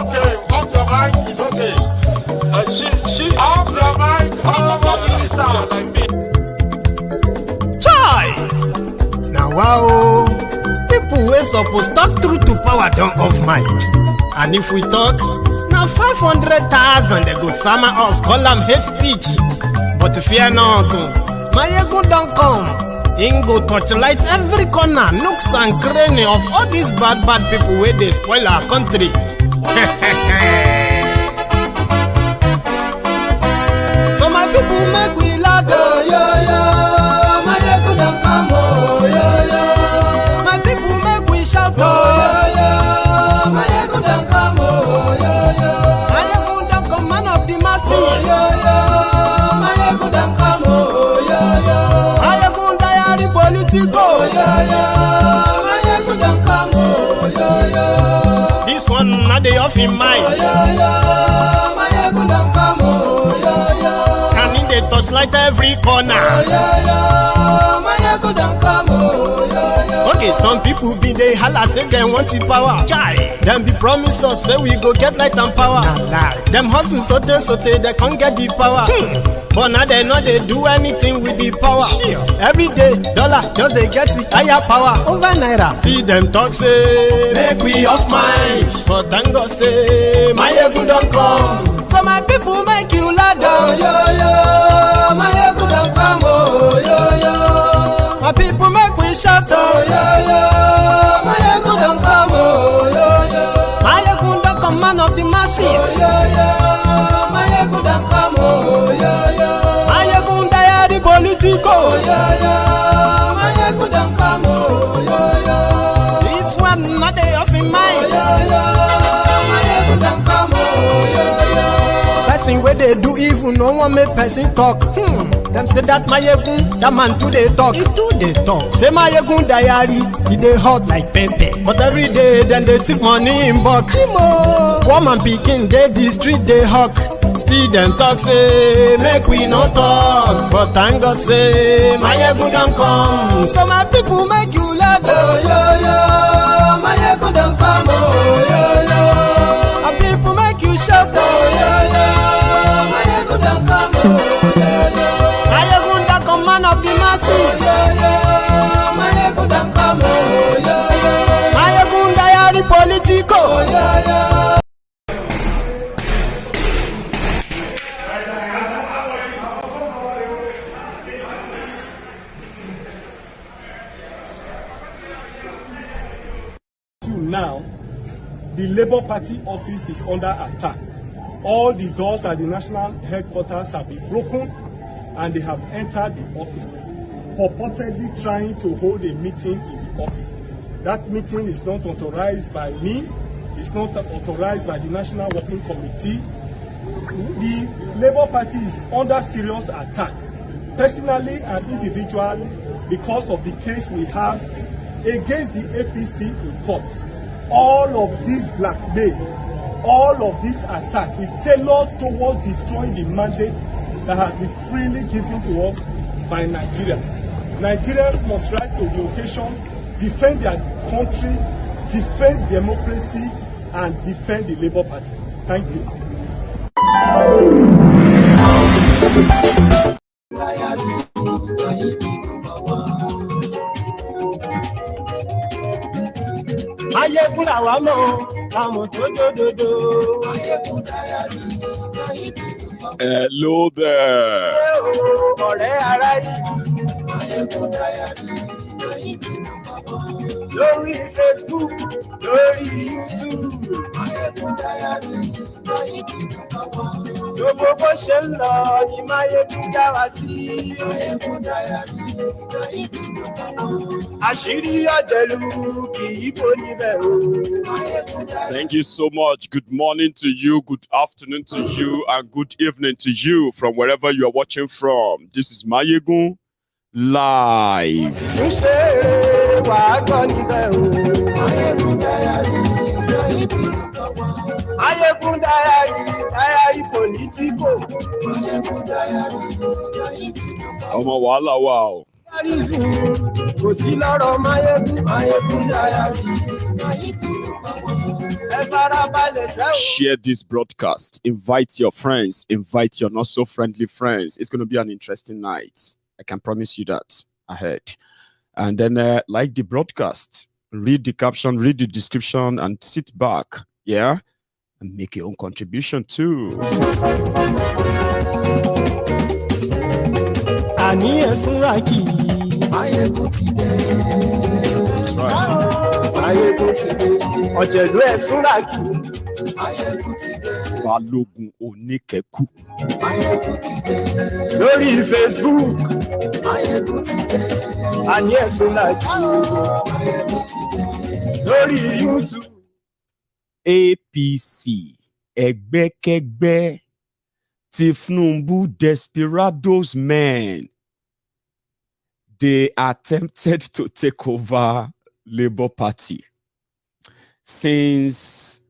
okay. Off your mic, it's okay. She off your mic, like me. Chai! Now wow, people wey supposed talk truth to power don't off mic. And if we talk, now 500,000 they go summer us, call them hate speech. But fear not, my ego don't come. Ingo torchlight every corner, nooks and cranny of all these bad people where they spoil our country. So my people make we laugh, yo yo. My ego don't come, oh yo yo. My people make we shout, oh yo yo. My ego don't come, oh yo yo. My ego don't come, man of the masses, oh yo yo. My ego don't come, oh yo yo. My ego politico, yo yo. My ego don't come, oh yo yo. This one not the off in mind, oh yo yo. My ego don't come, oh yo yo. Can in the touchlight every corner, oh yo yo. My ego don't come, oh yo yo. Okay, some people be they holla say they want the power. Chai, them be promise us say we go get light and power. Nah. Them hustle sote they can't get the power. But now they know they do anything with the power. Sure. Every day, dollar just they get the higher power over naira. See them talk say make we off mind, but thank God say my ego don't come. So my people make you ladder, oh, yo yo. My ego don't come, oh yo yo. My people make we shout, oh yo yo. My ego don't come, oh yo yo. My ego don't come, man of the masses, oh yo yo. My ego don't come, oh yo yo. My ego don't politico, oh yo yo. My ego don't come, oh yo yo. This one not they off in mind, oh yo yo. My ego don't come, oh yo yo. Person where they do evil, no one make person talk. Them say that my egun, that man too they talk. He too they talk. Say my egun diary, he they hot like pepper. But every day then they take money in bulk. Woman picking, they the street they hawk. Still them talk say make we no talk. But thank God say my egun don't come. So my people make you laugh, oh yo yo. My egun don't come, oh yo yo. My people make you shout, oh yo yo. My egun don't come, oh yo yo. My ego don't come, man of the masses, oh yo yo. My ego don't come, oh yo yo. My ego diary politico, oh yo yo. Now, the Labour Party office is under attack. All the doors at the national headquarters have been broken and they have entered the office, purportedly trying to hold a meeting in the office. That meeting is not authorized by me, it's not authorized by the National Working Committee. The Labour Party is under serious attack, personally and individually, because of the case we have against the APC in court. All of this blackmail, all of this attack is tailored towards destroying the mandate that has been freely given to us by Nigerians. Nigerians must rise to the occasion, defend their country, defend democracy, and defend the Labour Party. Thank you. Ayékún làwa mọ̀, àmọ̀ tó dòdòdò. Hello there. Ọ̀rẹ́ ará ìlú. Lórí Facebook, lórí YouTube. Gbogbo bó ṣe ń lọ ni Máyégún já wa sí. Àṣírí ọ̀jẹ̀lú kì í bò níbẹ̀ o. Thank you so much. Good morning to you, good afternoon to you, and good evening to you from wherever you are watching from. This is Máyégún live. Ṣé wàá gbọ́ níbẹ̀ o? Máyégún diary politico. Ọmọ wàhálà wà o. Kò sí lọ́rọ̀ Máyégún diary. Share this broadcast. Invite your friends. Invite your not so friendly friends. It's going to be an interesting night. I can promise you that ahead. And then like the broadcast, read the caption, read the description, and sit back, yeah, and make your own contribution too. Balogun Onikeku. Lórí Facebook. Lórí YouTube. APC ẹgbẹ́kẹ́gbẹ́ Tinubu desperados men. They attempted to take over Labour Party since,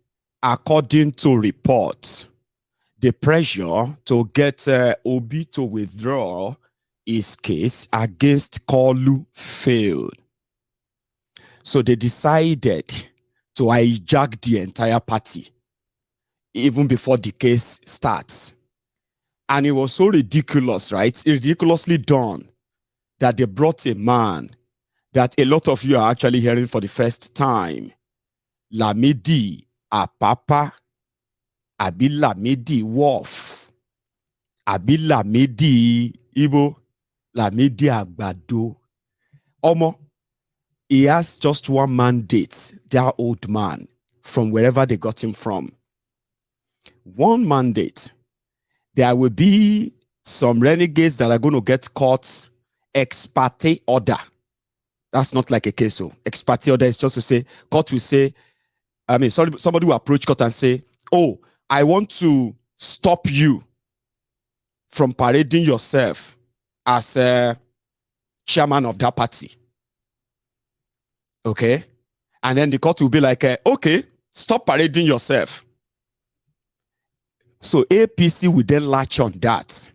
according to reports, the pressure to get Obi to withdraw his case against Kolu failed. So they decided to hijack the entire party even before the case starts. And it was so ridiculous, right? Ridiculously done that they brought a man that a lot of you are actually hearing for the first time. Lamidi Apapa, Abi Lamidi Wolf, Abi Lamidi Ibo, Lamidi Agbado. Omo, he has just one mandate, that old man, from wherever they got him from. One mandate. There will be some renegades that are going to get caught ex parte order. That's not like a case. So ex parte order is just to say, court will say, somebody will approach court and say, oh, I want to stop you from parading yourself as a chairman of that party. Okay? And then the court will be like, okay, stop parading yourself. So APC will then latch on that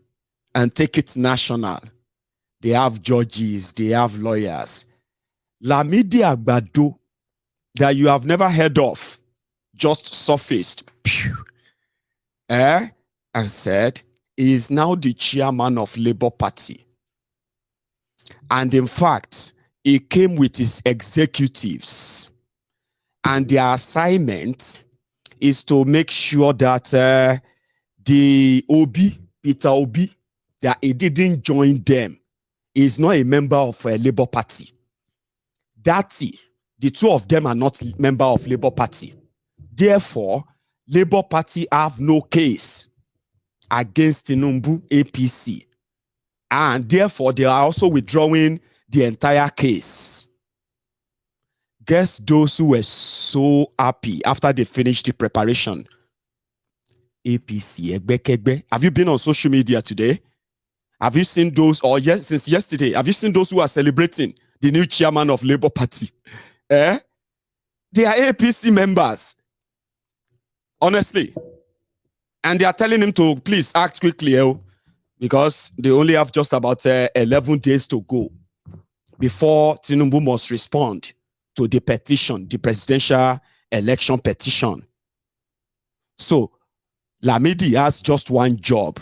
and take it national. They have judges, they have lawyers. Lamidi Agbado, that you have never heard of, just surfaced and said he is now the chairman of Labour Party. And in fact, he came with his executives. And their assignment is to make sure that the Peter Obi, that he didn't join them. He is not a member of a Labour Party. Datti, the two of them are not member of Labour Party. Therefore, Labour Party have no case against Tinubu APC. And therefore, they are also withdrawing the entire case. Guess those who were so happy after they finished the preparation. APC, Egbekegbe. Have you been on social media today? Have you seen those, or since yesterday, have you seen those who are celebrating the new chairman of Labour Party? They are APC members. Honestly. And they are telling him to please act quickly, because they only have just about 11 days to go before Tinubu must respond to the petition, the presidential election petition. So, Lamidi has just one job: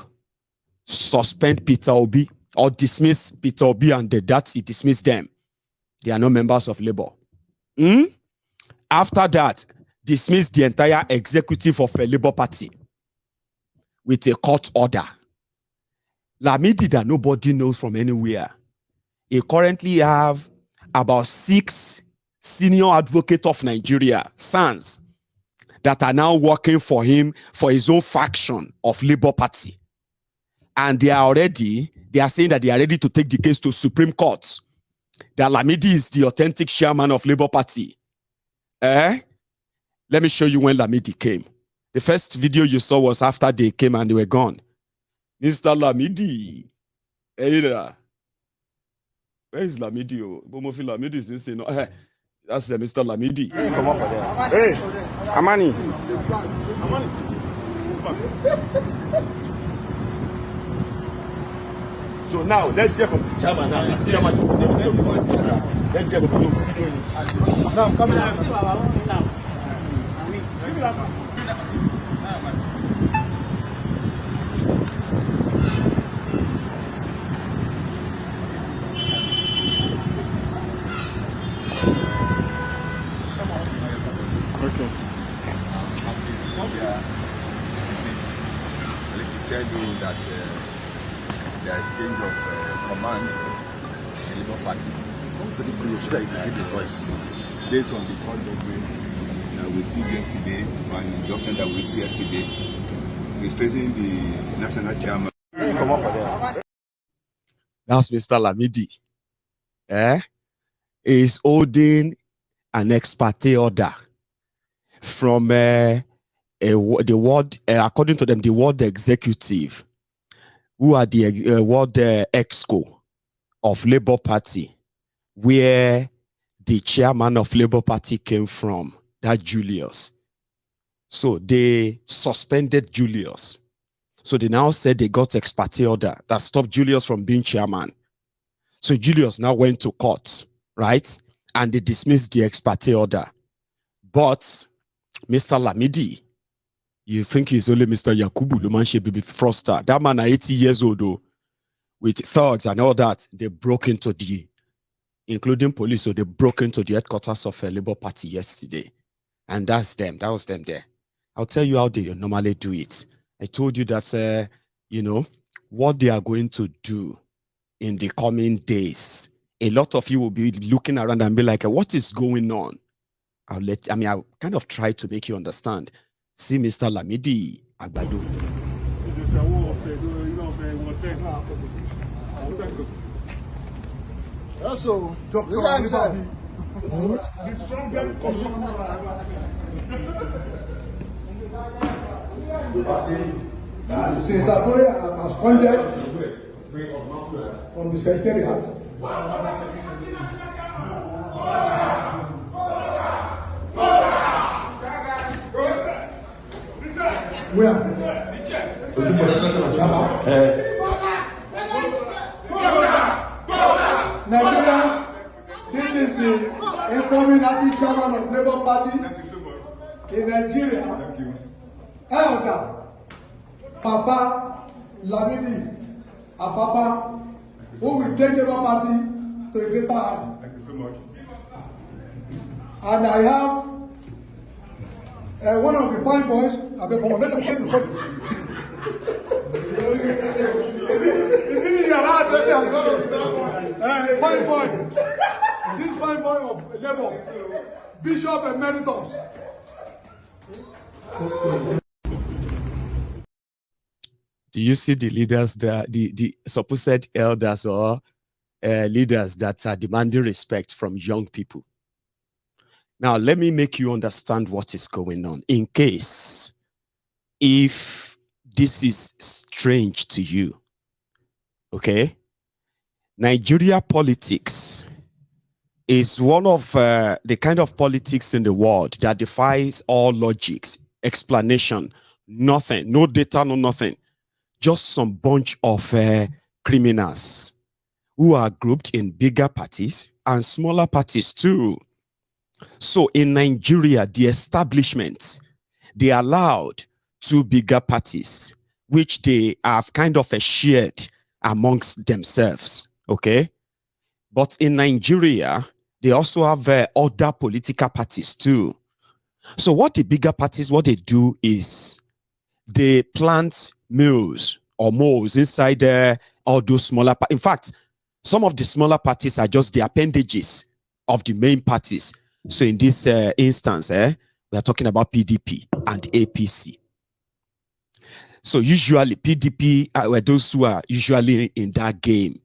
suspend Peter Obi or dismiss Peter Obi and the Datti, dismiss them. They are not members of Labour. After that, dismiss the entire executive of a Labour Party with a court order. Lamidi, that nobody knows from anywhere, he currently have about 6 senior advocates of Nigeria, SANS, that are now working for him for his own faction of Labour Party. And they are saying that they are ready to take the case to Supreme Court. That Lamidi is the authentic chairman of Labour Party. Let me show you when Lamidi came. The first video you saw was after they came and they were gone. Mr. Lamidi. Hey there. Where is Lamidi? Bomofi Lamidi is insane. No, that's Mr. Lamidi. Hey, come up there. Hey, Amani. So now, let's hear from the chairman now. Let's hear from the now, come on. Tell you that there is change of command in the Labour Party. So the crew should have given the voice based on the conduct we see yesterday and the document that we see yesterday, illustrating the national chairman. That's Mr. Lamidi. Is holding an ex parte order from the world, according to them, the world executive, who are the world exco of Labour Party, where the chairman of Labour Party came from, that Julius. So they suspended Julius. So they now said they got ex parte order that stopped Julius from being chairman. So Julius now went to court, right? And they dismissed the ex parte order. But Mr. Lamidi, you think he's only Mr. Yakubu Lumanche baby Froster. That man are 80 years old though, with thugs and all that. They broke into the, including police, so they broke into the headquarters of a Labour Party yesterday. And that's them. That was them there. I'll tell you how they normally do it. I told you that, you know, what they are going to do in the coming days. A lot of you will be looking around and be like, what is going on? I'll kind of try to make you understand. See Mr. Lamidi Agbado. Also, Dr. The strongest since Abere has funded from the secretariat. Where? Nigeria, this is the incoming acting chairman of Labour Party in Nigeria. Elder Papa Lamidi Apapa, who will take Labour Party to a greater height. Thank you so much. And I have one of the fine boys. I beg for let him fine boy. This fine boy of Labour, Bishop Emeritus. Do you see the leaders, the supposed elders or leaders that are demanding respect from young people? Now, let me make you understand what is going on. In case, if this is strange to you, okay? Nigeria politics is one of the kind of politics in the world that defies all logics, explanation, nothing, no data, no nothing. Just some bunch of criminals who are grouped in bigger parties and smaller parties too. So in Nigeria, the establishment, they allowed two bigger parties, which they have kind of shared amongst themselves, okay? But in Nigeria, they also have other political parties too. So what the bigger parties, what they do is they plant mills or moles inside all those smaller parties. In fact, some of the smaller parties are just the appendages of the main parties. So in this instance, we are talking about PDP and APC. So usually PDP are those who are usually in that game,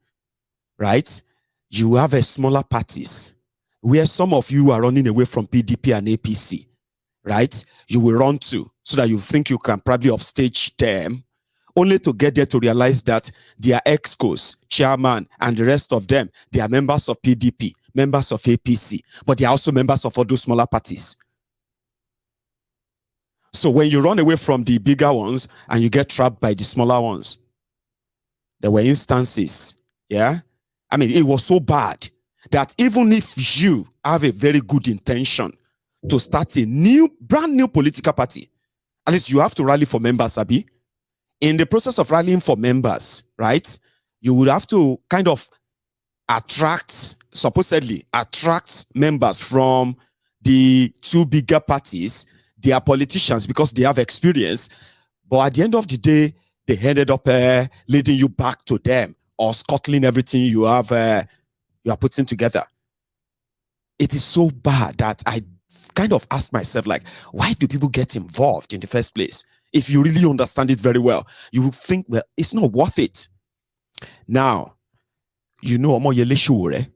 right? You have a smaller parties where some of you are running away from PDP and APC, right? You will run to so that you think you can probably upstage them, only to get there to realize that they are Excos, chairman, and the rest of them, they are members of PDP, members of APC, but they are also members of all those smaller parties. So when you run away from the bigger ones and you get trapped by the smaller ones, there were instances, yeah? I mean, it was so bad that even if you have a very good intention to start a brand new political party, at least you have to rally for members, Abi. In the process of rallying for members, right, you would have to kind of supposedly attract members from the two bigger parties. They are politicians because they have experience, but at the end of the day, they ended up leading you back to them or scuttling everything you are putting together. It is so bad that I kind of ask myself, like, why do people get involved in the first place? If you really understand it very well, you will think, well, it's not worth it. Now, you know, Omoyele Sowore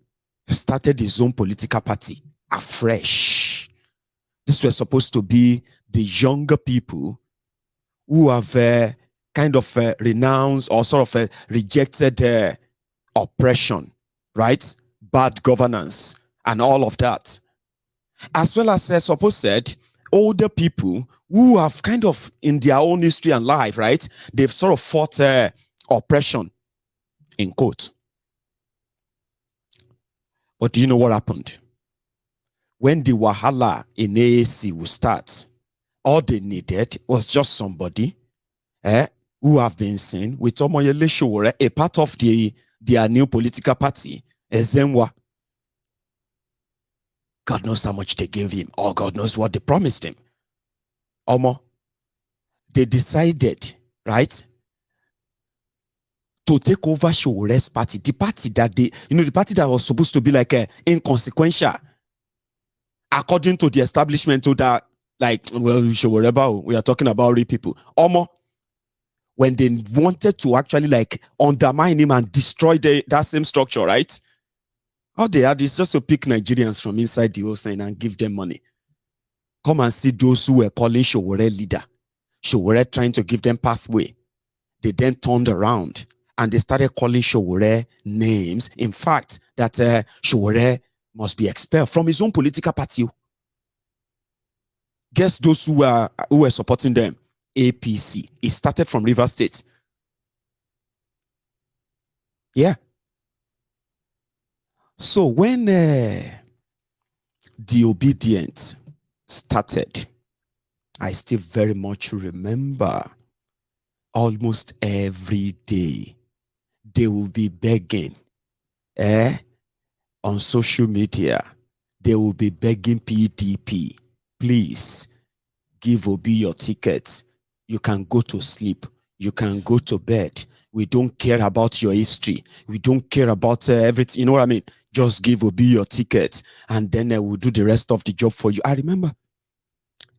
started his own political party afresh. This was supposed to be the younger people who have kind of renounced or sort of rejected oppression, right? Bad governance and all of that. As well as supposed older people who have kind of in their own history and life, right? They've sort of fought oppression, in quote. But do you know what happened? When the Wahala in AAC will start, all they needed was just somebody who have been seen with Omoyele Sowore, a part of their new political party, Ezenwa. God knows how much they gave him, or God knows what they promised him. They decided, right, to take over Showore's party, the party that the party that was supposed to be like inconsequential, according to the establishment, to that, like, well, Showore, we are talking about real people. When they wanted to actually like undermine him and destroy that same structure, right? All they had is just to pick Nigerians from inside the whole thing and give them money. Come and see those who were calling Showore leader. Showore trying to give them pathway. They then turned around and they started calling Showore names. In fact, that Showore must be expelled from his own political party. Guess those who were supporting them? APC. It started from Rivers State. Yeah. So when the Obedience started, I still very much remember almost every day they will be begging on social media. They will be begging PDP, please give Obi your tickets. You can go to sleep. You can go to bed. We don't care about your history. We don't care about everything. You know what I mean? Just give Obi your ticket and then we'll do the rest of the job for you. I remember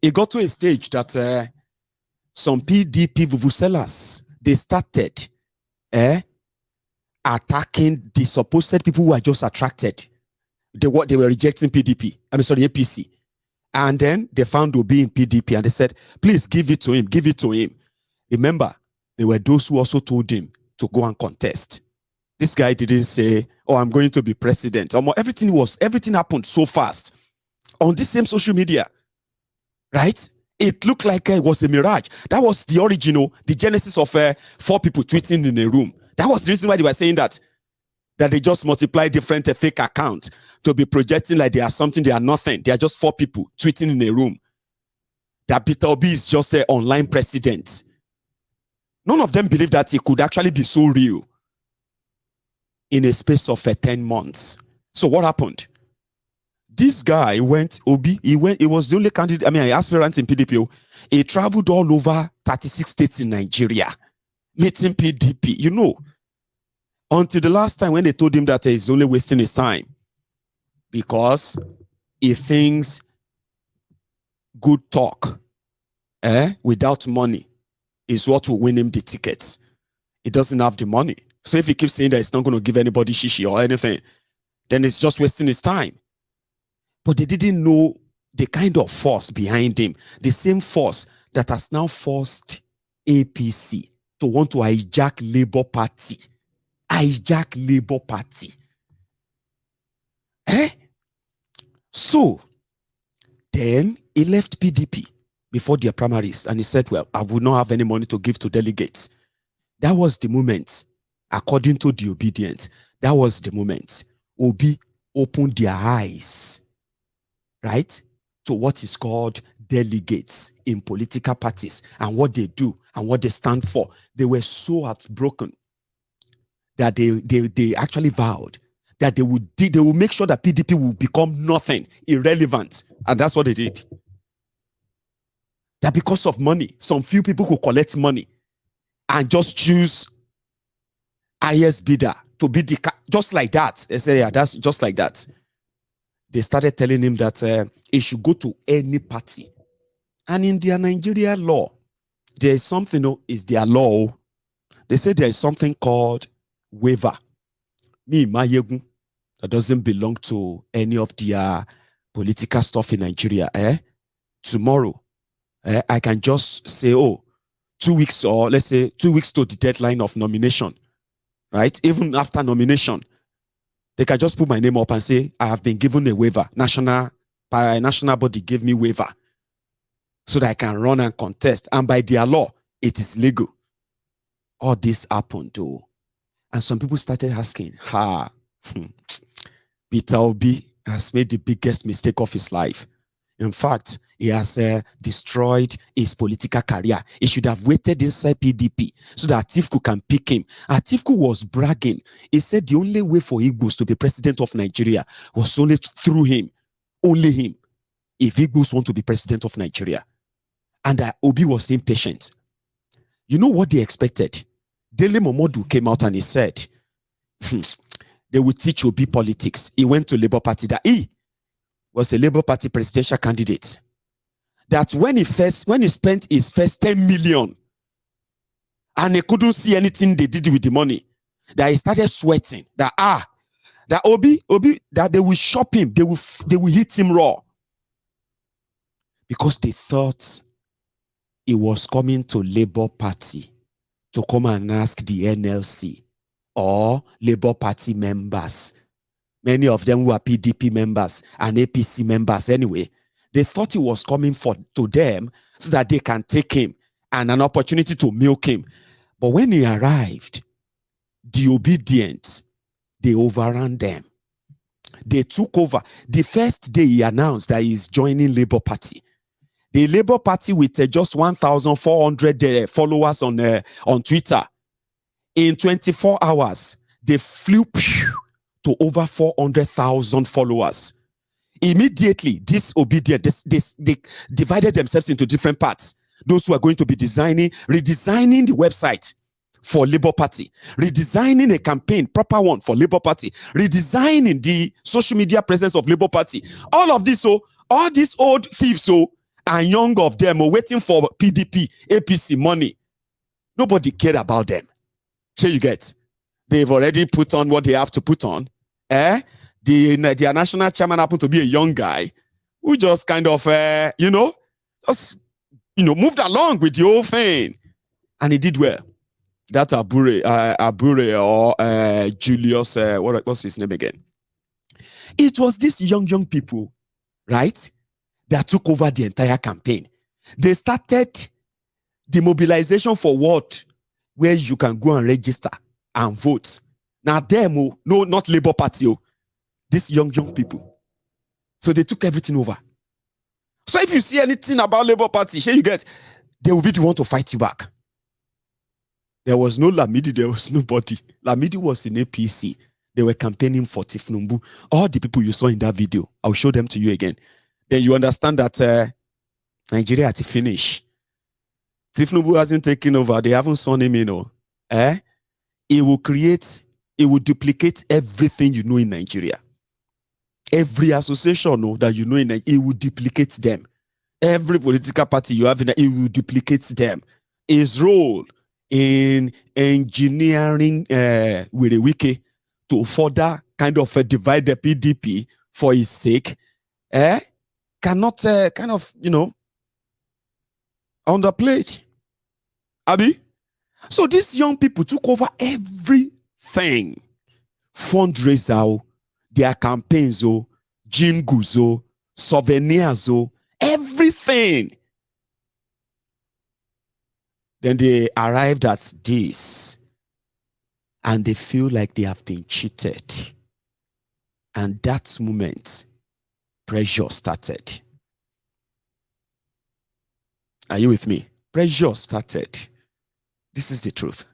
it got to a stage that some PDP vuvuzelas, they started attacking the supposed people who are just attracted. They were rejecting PDP. APC. And then they found Obi in PDP and they said, please give it to him, give it to him. Remember, there were those who also told him to go and contest. This guy didn't say, oh, I'm going to be president. Everything happened so fast on this same social media, right? It looked like it was a mirage. That was the original, the genesis of 4 people tweeting in a room. That was the reason why they were saying that they just multiply different fake accounts to be projecting like they are something, they are nothing. They are just 4 people tweeting in a room. That Peter Obi is just an online president. None of them believed that it could actually be so real in a space of 10 months. So what happened? This guy he was the only candidate, aspirant in PDP. He traveled all over 36 states in Nigeria, meeting PDP, until the last time when they told him that he's only wasting his time because he thinks good talk without money is what will win him the tickets. He doesn't have the money. So if he keeps saying that he's not going to give anybody shishi or anything, then it's just wasting his time. But they didn't know the kind of force behind him, the same force that has now forced APC to want to hijack Labour Party. Hijack Labour Party. So, then he left PDP before their primaries and he said, well, I would not have any money to give to delegates. That was the moment, according to the Obedience, that was the moment Obi opened their eyes, right? to what is called delegates in political parties and what they do and what they stand for. They were so heartbroken that they actually vowed that they will make sure that PDP will become nothing, irrelevant. And that's what they did. That because of money, some few people could collect money and just choose highest bidder to be just like that. They say, yeah, that's just like that. They started telling him that he should go to any party. And in their Nigeria law, there is something, is their law. They say there is something called waiver. Me, Mayegun, that doesn't belong to any of their political stuff in Nigeria. Tomorrow, I can just say, 2 weeks, or let's say 2 weeks to the deadline of nomination, right? Even after nomination, they can just put my name up and say, I have been given a waiver. National body gave me waiver so that I can run and contest. And by their law, it is legal. All this happened though. And some people started asking, Peter Obi has made the biggest mistake of his life. In fact, he has destroyed his political career. He should have waited inside PDP so that Atiku can pick him. Atiku was bragging. He said the only way for Igbos to be president of Nigeria was only through him. Only him. If Igbos want to be president of Nigeria. And Obi was impatient. You know what they expected? Dele Momodu came out and he said, they will teach Obi politics. He went to Labour Party. That he was a Labour Party presidential candidate. That when he spent his first 10 million and he couldn't see anything they did with the money, that he started sweating. That Obi, that they will shop him, they will hit him raw. Because they thought he was coming to Labour Party to come and ask the NLC or Labour Party members. Many of them were PDP members and APC members anyway. They thought he was coming to them so that they can take him and an opportunity to milk him. But when he arrived, the Obedients, they overran them. They took over. The first day he announced that he's joining Labour Party. The Labour Party with just 1,400 followers on Twitter. In 24 hours, they flew to over 400,000 followers. Immediately, this Obedient, they divided themselves into different parts. Those who are going to be redesigning the website for Labour Party, redesigning a campaign, proper one for Labour Party, redesigning the social media presence of Labour Party. All of this, all these old thieves, and young of them are waiting for PDP, APC money. Nobody cared about them. So you get, they've already put on what they have to put on. Their national chairman happened to be a young guy who just kind of, moved along with the whole thing. And he did well. That Abere or Julius, what's his name again? It was these young people, right, that took over the entire campaign. They started the mobilization for what? Where you can go and register and vote. Now them, no, not Labour Party, these young people. So they took everything over. So if you see anything about Labour Party, here you get, they will be the one to fight you back. There was no Lamidi, there was nobody. Lamidi was in APC. They were campaigning for Tinubu. All the people you saw in that video, I'll show them to you again. Then you understand that Nigeria had to finish. Tinubu hasn't taken over. They haven't sworn him in. It will duplicate everything you know in Nigeria. Every association that you know in Nigeria, it will duplicate them. Every political party you have in it will duplicate them. His role in engineering with a wiki to further kind of divide the PDP for his sake, cannot underplayed. Abi? So these young people took over everything. Fundraiser, their campaigns, jingles, souvenirs, everything. Then they arrived at this and they feel like they have been cheated. And that moment, pressure started. Are you with me? Pressure started. This is the truth.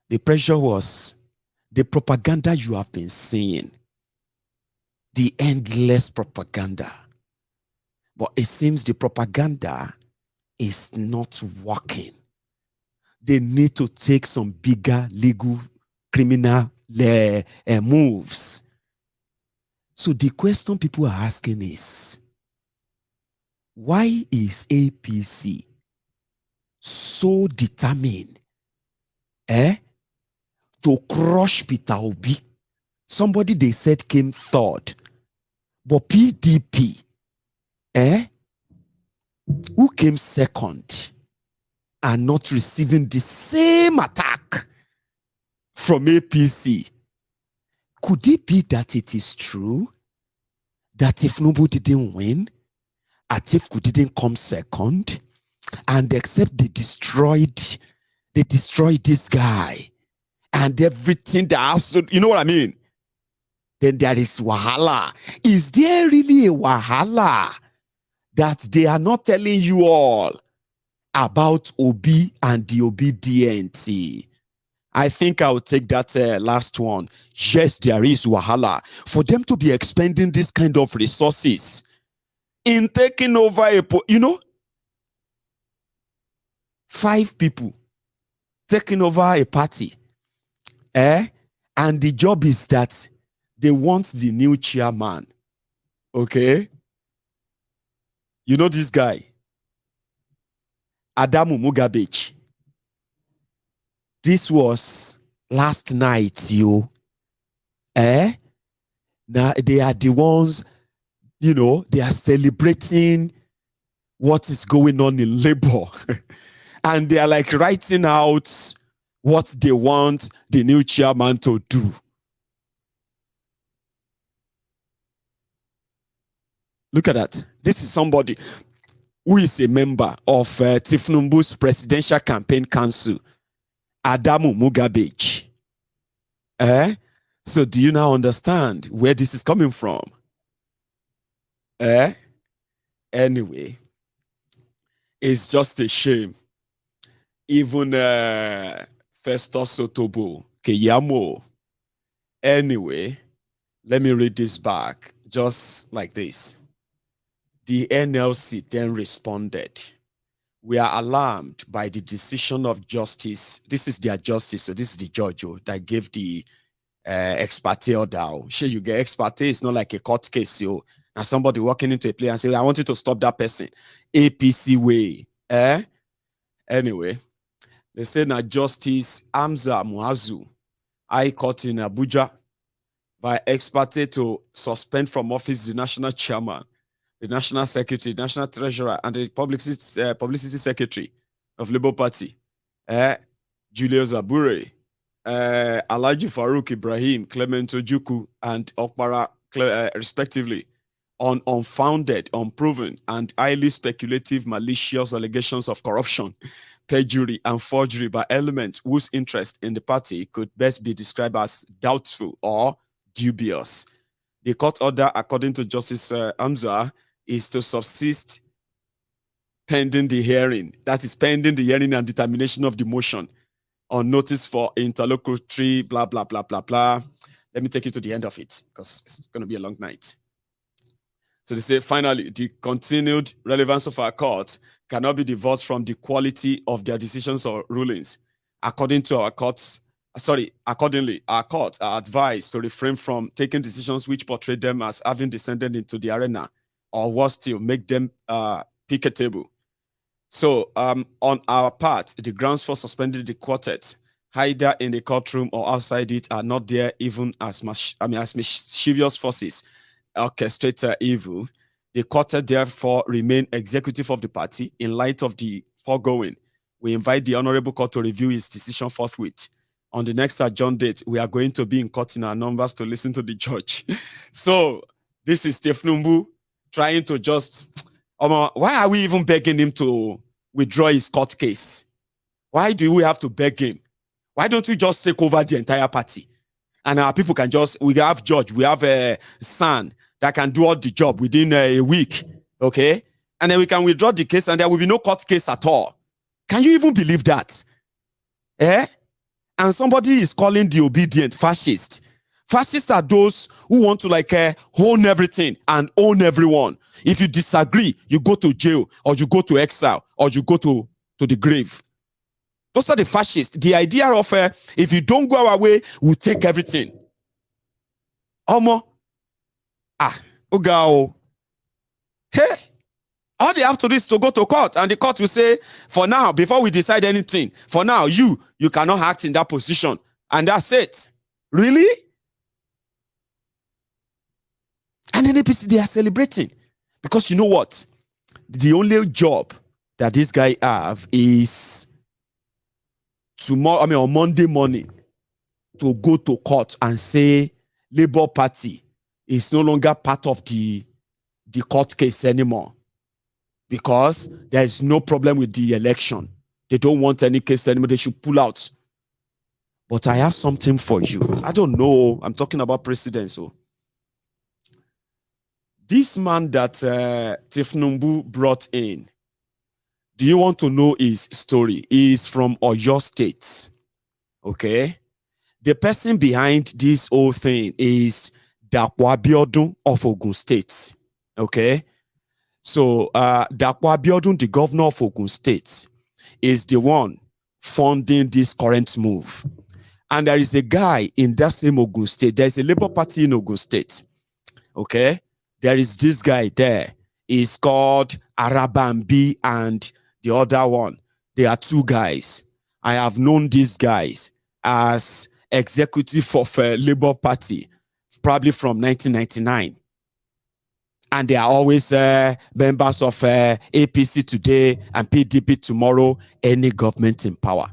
The pressure was the propaganda you have been seeing, the endless propaganda. But it seems the propaganda is not working. They need to take some bigger legal, criminal moves. So the question people are asking is, why is APC so determined to crush Peter Obi? Somebody they said came third. But PDP, who came second, are not receiving the same attack from APC. Could it be that it is true that if nobody didn't win, Atiku didn't come second, and except they destroyed this guy and everything that has to, you know what I mean? Then there is wahala. Is there really a wahala that they are not telling you all about Obi and the Obidients? I think I'll take that last one. Yes, there is wahala. For them to be expending this kind of resources in taking over you know, 5 people taking over a party, and the job is that they want the new chairman. Okay? You know this guy, Adamu Mugabe. This was last night, you. Now they are the ones, you know, they are celebrating what is going on in labor. And they are like writing out what they want the new chairman to do. Look at that. This is somebody who is a member of Tinubu's Presidential Campaign Council, Adamu Mugabe. So do you now understand where this is coming from? Anyway, it's just a shame. Even Festus Otobo, Keyamo. Anyway, let me read this back, just like this. The NLC then responded, "We are alarmed by the decision of justice." This is their justice, so this is the judge that gave the ex parte order. Sure, you get ex parte, it's not like a court case. Now somebody walking into a place and say, "I want you to stop that person." APC way. Anyway, they say now Justice Hamza Muazu, High Court in Abuja, by ex parte to suspend from office the national chairman, the national secretary, national treasurer, and the publicity secretary of Labour Party, Julius Abere, Alhaji Farouk Ibrahim, Clement Ojukwu, and Okpara, respectively, on unfounded, unproven, and highly speculative, malicious allegations of corruption, perjury, and forgery by elements whose interest in the party could best be described as doubtful or dubious. The court order, according to Justice Hamza, is to subsist pending the hearing. That is pending the hearing and determination of the motion on notice for interlocutory, blah, blah, blah, blah, blah. Let me take you to the end of it because it's going to be a long night. So they say, finally, the continued relevance of our court cannot be divorced from the quality of their decisions or rulings. Accordingly, our courts are advised to refrain from taking decisions which portray them as having descended into the arena, or worse still, make them picketable. So, on our part, the grounds for suspending the quartet, either in the courtroom or outside it, are not there, even as mischievous forces orchestrate evil. The quartet therefore remain executive of the party. In light of the foregoing, we invite the Honorable Court to review its decision forthwith. On the next adjourned date, we are going to be in court in our numbers to listen to the judge. So, this is Tinubu trying to just, why are we even begging him to withdraw his court case? Why do we have to beg him? Why don't we just take over the entire party? And our people can just, we have judge, we have a son that can do all the job within a week, okay? and then we can withdraw the case and there will be no court case at all. Can you even believe that? Eh? And somebody is calling the obedient fascist. Fascists are those who want to own everything and own everyone. If you disagree, you go to jail or you go to exile or you go to the grave. Those are the fascists. The idea of if you don't go our way, we'll take everything. Omo. Ogao. Hey. All they have to do is to go to court, and the court will say, for now, before we decide anything, for now, you cannot act in that position. And that's it. Really? And then they are celebrating. Because you know what? The only job that this guy have is tomorrow, on Monday morning, to go to court and say Labour Party is no longer part of the court case anymore. Because there is no problem with the election. They don't want any case anymore. They should pull out. But I have something for you. I don't know. I'm talking about presidents. So. This man that Tinubu brought in, do you want to know his story? He is from Oyo State. Okay? The person behind this whole thing is Datti Baba Ahmed of Ogun State. Okay? So, Datti Baba Ahmed, the governor of Ogun State, is the one funding this current move. And there is a guy in that same Ogun State. There is a Labour Party in Ogun State. Okay? There is this guy there. He's called Arabambi and the other one. There are two guys. I have known these guys as executive of Labour Party, probably from 1999. And they are always members of APC today and PDP tomorrow, any government in power.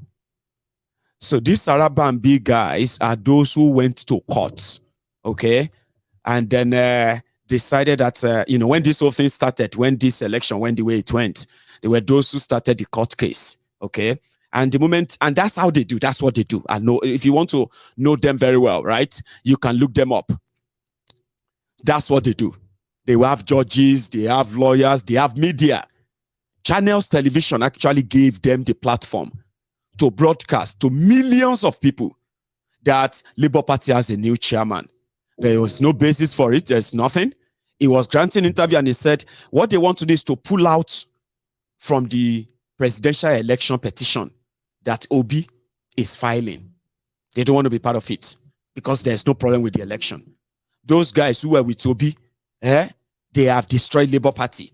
So these Arabambi guys are those who went to court, okay? And then decided that, when this whole thing started, when this election went the way it went, they were those who started the court case, okay? And the moment, and that's how they do, that's what they do. I know, if you want to know them very well, right? You can look them up. That's what they do. They will have judges, they have lawyers, they have media. Channels Television actually gave them the platform to broadcast to millions of people that Labour Party has a new chairman. There was no basis for it. There's nothing. He was granting an interview and he said, what they want to do is to pull out from the presidential election petition that Obi is filing. They don't want to be part of it because there's no problem with the election. Those guys who were with Obi, they have destroyed Labour Party.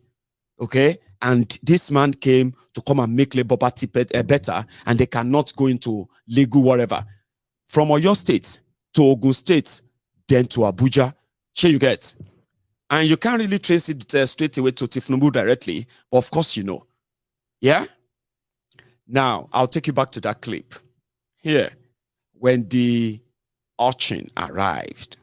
Okay? And this man came to come and make Labour Party better, and they cannot go into legal whatever. From Oyo State to Ogun State, then to Abuja, here you get. And you can't really trace it straight away to Tinubu directly, but of course you know. Yeah? Now, I'll take you back to that clip. Here, when the urchin arrived.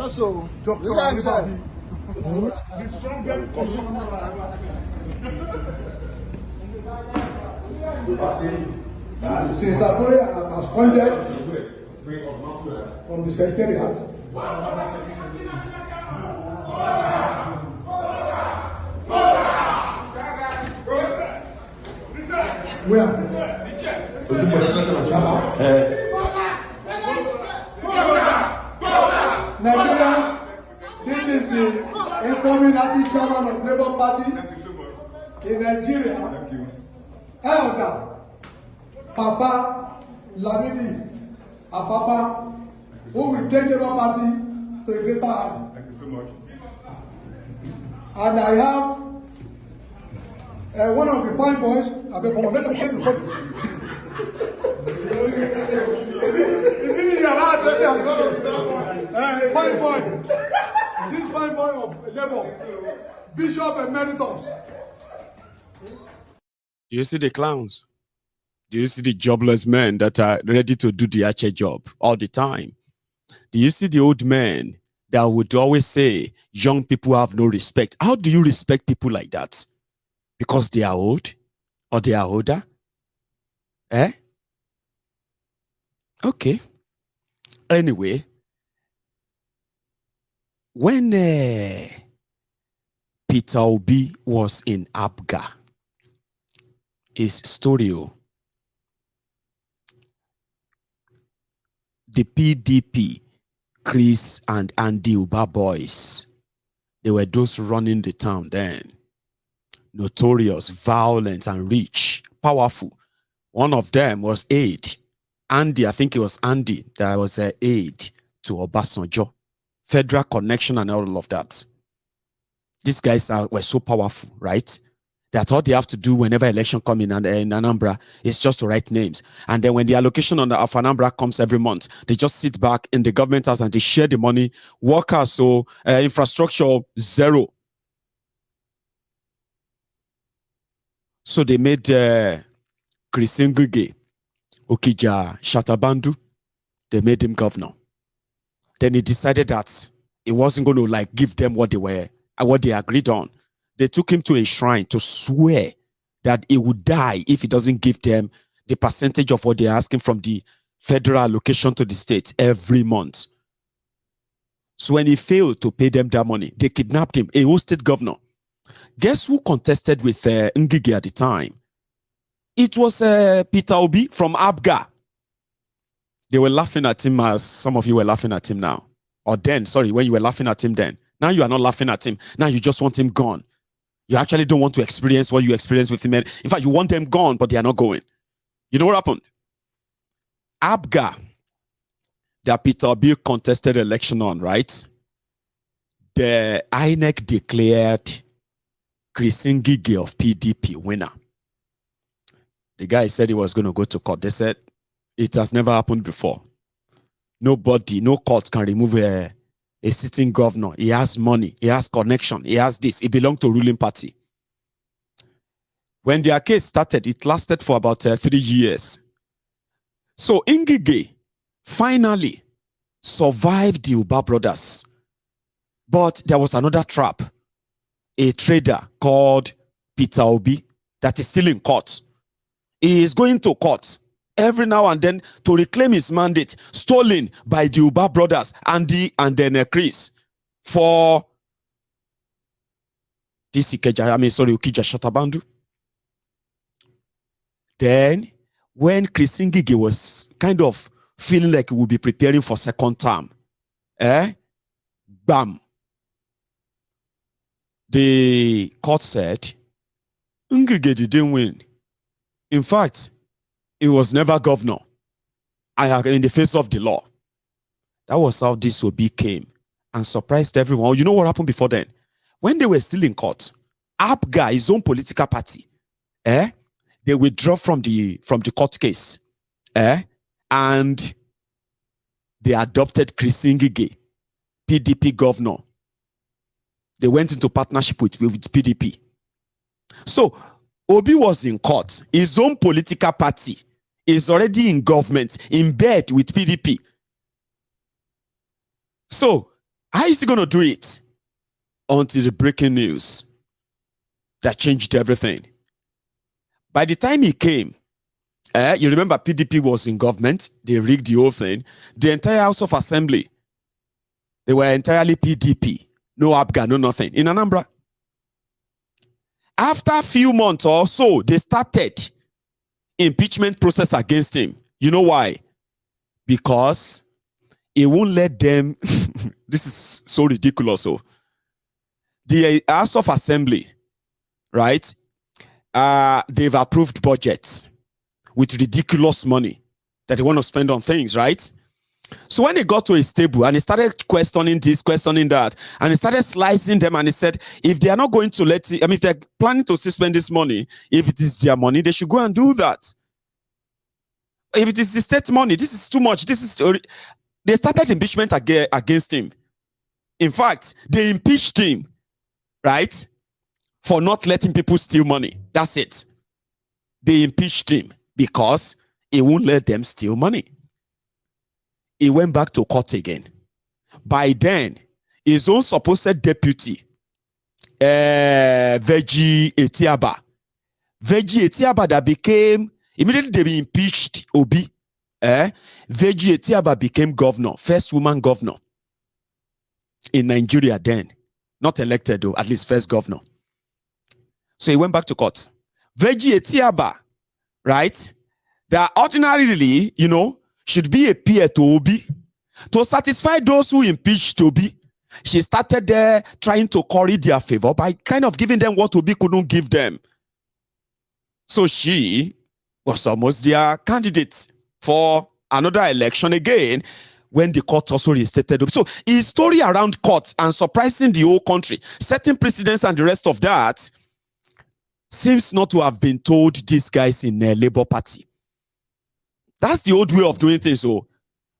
So, Dr. The strongest since Abere absconded from the secretariat, where? Nigeria, this is the incoming acting chairman of Labour Party in Nigeria. Elder Papa Lamidi Apapa, who will take Labour Party to a greater height. Thank you so much. And I have one of the fine boys. I beg for fine boy. This fine boy of Labour, Bishop Emeritus. Do you see the clowns? Do you see the jobless men that are ready to do the archer job all the time? Do you see the old men that would always say, young people have no respect? How do you respect people like that? Because they are old? Or they are older? Okay. Anyway, when Peter Obi was in Abga, his story, the PDP, Chris and Andy Uba boys, they were those running the town then. Notorious, violent, and rich, powerful. One of them was aide. Andy, I think it was Andy that was an aide to Obasanjo. Federal connection and all of that. These guys were so powerful, right? That all they have to do whenever election comes in Anambra is just to write names. And then when the allocation of Anambra comes every month, they just sit back in the government house and they share the money. Workers, so infrastructure, zero. So they made Chris Ngige Okija Shatabandu. They made him governor. Then he decided that he wasn't going to like give them what they agreed on. They took him to a shrine to swear that he would die if he doesn't give them the percentage of what they're asking from the federal allocation to the state every month. So when he failed to pay them that money, they kidnapped him, a whole state governor. Guess who contested with Ngige at the time? It was Peter Obi from Abga. They were laughing at him as some of you were laughing at him now. Or then, sorry, when you were laughing at him then. Now you are not laughing at him. Now you just want him gone. You actually don't want to experience what you experienced with him. In fact, you want them gone, but they are not going. You know what happened? Abga, that Peter Obi contested election on, right? The INEC declared Chris Ngige of PDP winner. The guy said he was going to go to court. They said, it has never happened before. Nobody, no court can remove a sitting governor. He has money. He has connection. He has this. He belonged to a ruling party. When their case started, it lasted for about 3 years. So Ngige finally survived the Uba brothers. But there was another trap. A trader called Peter Obi that is still in court. He is going to court every now and then to reclaim his mandate stolen by the Uba brothers, Andy and then Chris, for this Ukija Shatabandu. Then, when Chris Ngige was kind of feeling like he would be preparing for second term, bam. The court said, Ngige didn't win. In fact, he was never governor. In the face of the law. That was how this Obi came and surprised everyone. You know what happened before then? When they were still in court, Abga, his own political party, they withdrew from the court case, and they adopted Chris Ngige, PDP governor. They went into partnership with PDP. So Obi was in court. His own political party is already in government, in bed with PDP. So how is he going to do it? Until the breaking news that changed everything. By the time he came, you remember PDP was in government. They rigged the whole thing. The entire House of Assembly, they were entirely PDP. No Abga, no nothing. In Anambra. After a few months or so, they started impeachment process against him. You know why? Because he won't let them. This is so ridiculous. So the House of Assembly, right? They've approved budgets with ridiculous money that they want to spend on things, right? So when he got to his table and he started questioning this, questioning that, and he started slicing them, and he said, if they are not going to let it, if they're planning to spend this money, if it is their money, they should go and do that. If it is the state money, this is too much. They started impeachment against him. In fact, they impeached him, right, for not letting people steal money. That's it. They impeached him because he won't let them steal money. He went back to court again. By then, his own supposed deputy, Veggie Etiaba that became, immediately they impeached Obi. Veggie Etiaba became governor, first woman governor. in Nigeria then. Not elected though, at least first governor. So he went back to court. Veji Etiaba, right? That ordinarily, should be a peer to Obi. To satisfy those who impeached Obi, she started there trying to curry their favor by kind of giving them what Obi couldn't give them. So she was almost their candidate for another election again when the court also reinstated Obi. So his story around court and surprising the whole country, setting precedents and the rest of that, seems not to have been told these guys in the Labour Party. That's the old way of doing things. So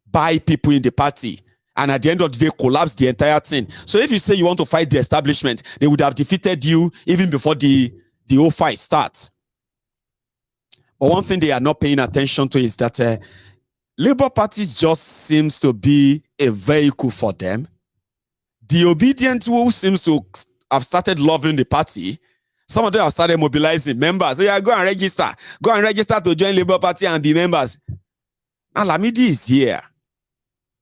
buy people in the party and at the end of the day collapse the entire thing. So if you say you want to fight the establishment, they would have defeated you even before the whole fight starts. But one thing they are not paying attention to is that Labour Party just seems to be a vehicle for them. The Obedients who seems to have started loving the party, some of them have started mobilizing members. So yeah, go and register. Go and register to join Labour Party and be members. Now Lamidi is here.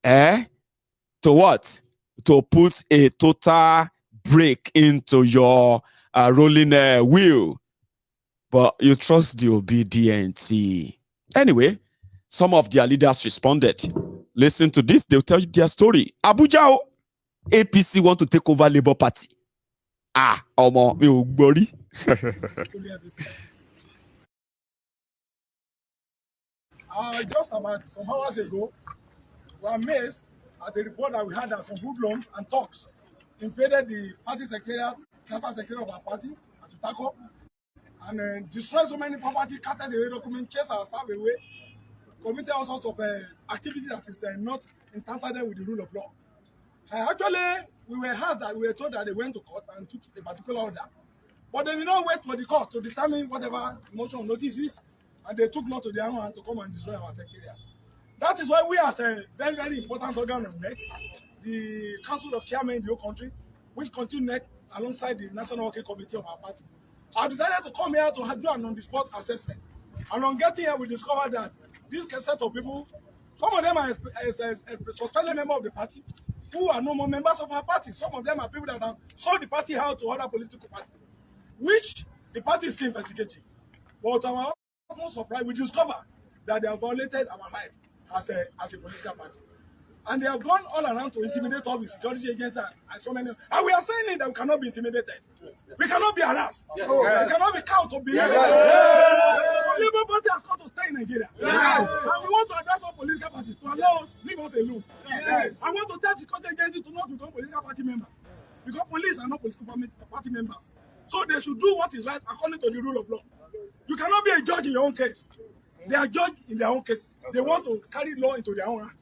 To what? To put a total break into your rolling wheel. But you trust the obedience. Anyway, some of their leaders responded. Listen to this, they'll tell you their story. Abuja, APC want to take over Labour Party. Omo, you worry. Just about some hours ago, we were amazed at the report that we had that some hoodlums and thugs invaded the party secretariat, national secretariat of our party at Takeover, and destroyed so many property, carted away documents, chased our staff away, committed all sorts of activities that is not in tandem with the rule of law. Actually, we were told that they went to court and took a particular order, but they did not wait for the court to determine whatever motion notice is, and they took law to their own hand to come and destroy our secretariat. That is why we, as a very, very important organ of NEC, the Council of Chairmen in the whole country, which continue NEC alongside the National Working Committee of our party, have decided to come here to do an on-the-spot assessment. And on getting here, we discovered that this set of people, some of them are suspended members of the party, who are no more members of our party. Some of them are people that have sold the party out to other political parties, which the party is still investigating. But our utmost surprise, we discover that they have violated our rights as a political party. And they have gone all around to intimidate all the security agents and so many. And we are saying that we cannot be intimidated. We cannot be harassed. We cannot be cowed to be. So Labour Party has come to stay in Nigeria. And we want to address all political parties to allow us, leave us alone. I want to tell security agencies to not become political party members. Because police are not political party members. So they should do what is right according to the rule of law. You cannot be a judge in your own case. They are judged in their own case. They want to carry law into their own hand.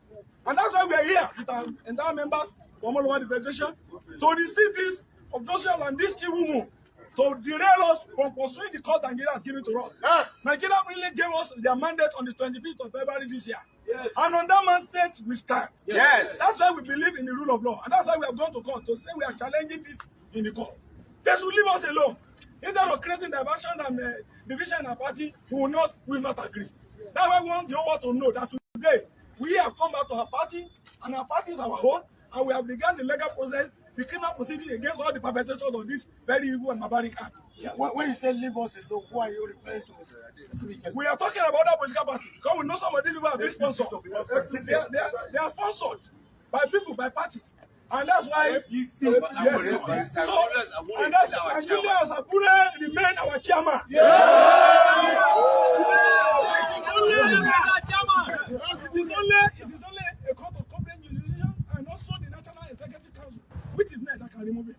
And that's why we are here with our entire members from all over the federation to receive this obnoxious and this evil move to derail us from pursuing the court Nigeria has given to us. Yes. Nigeria really gave us their mandate on the 25th of February this year. Yes. And on that mandate, we stand. Yes. That's why we believe in the rule of law. And that's why we have gone to court to say we are challenging this in the court. They should leave us alone. Instead of creating diversion and division in our party, we will not agree. That's why we want the whole world to know that today we have come back to our party, and our party is our own, and we have begun the legal process, the criminal proceeding against all the perpetrators of this very evil and barbaric act. Yeah. When you say leave us alone, who are you referring to? We are talking about that political party because we know some of these people have been sponsored. They are sponsored by people, by parties. And that's why yes. So, and Julius Abere remain our chairman. It is only a court of complaint jurisdiction and also the National Executive Council, which is net that can remove it.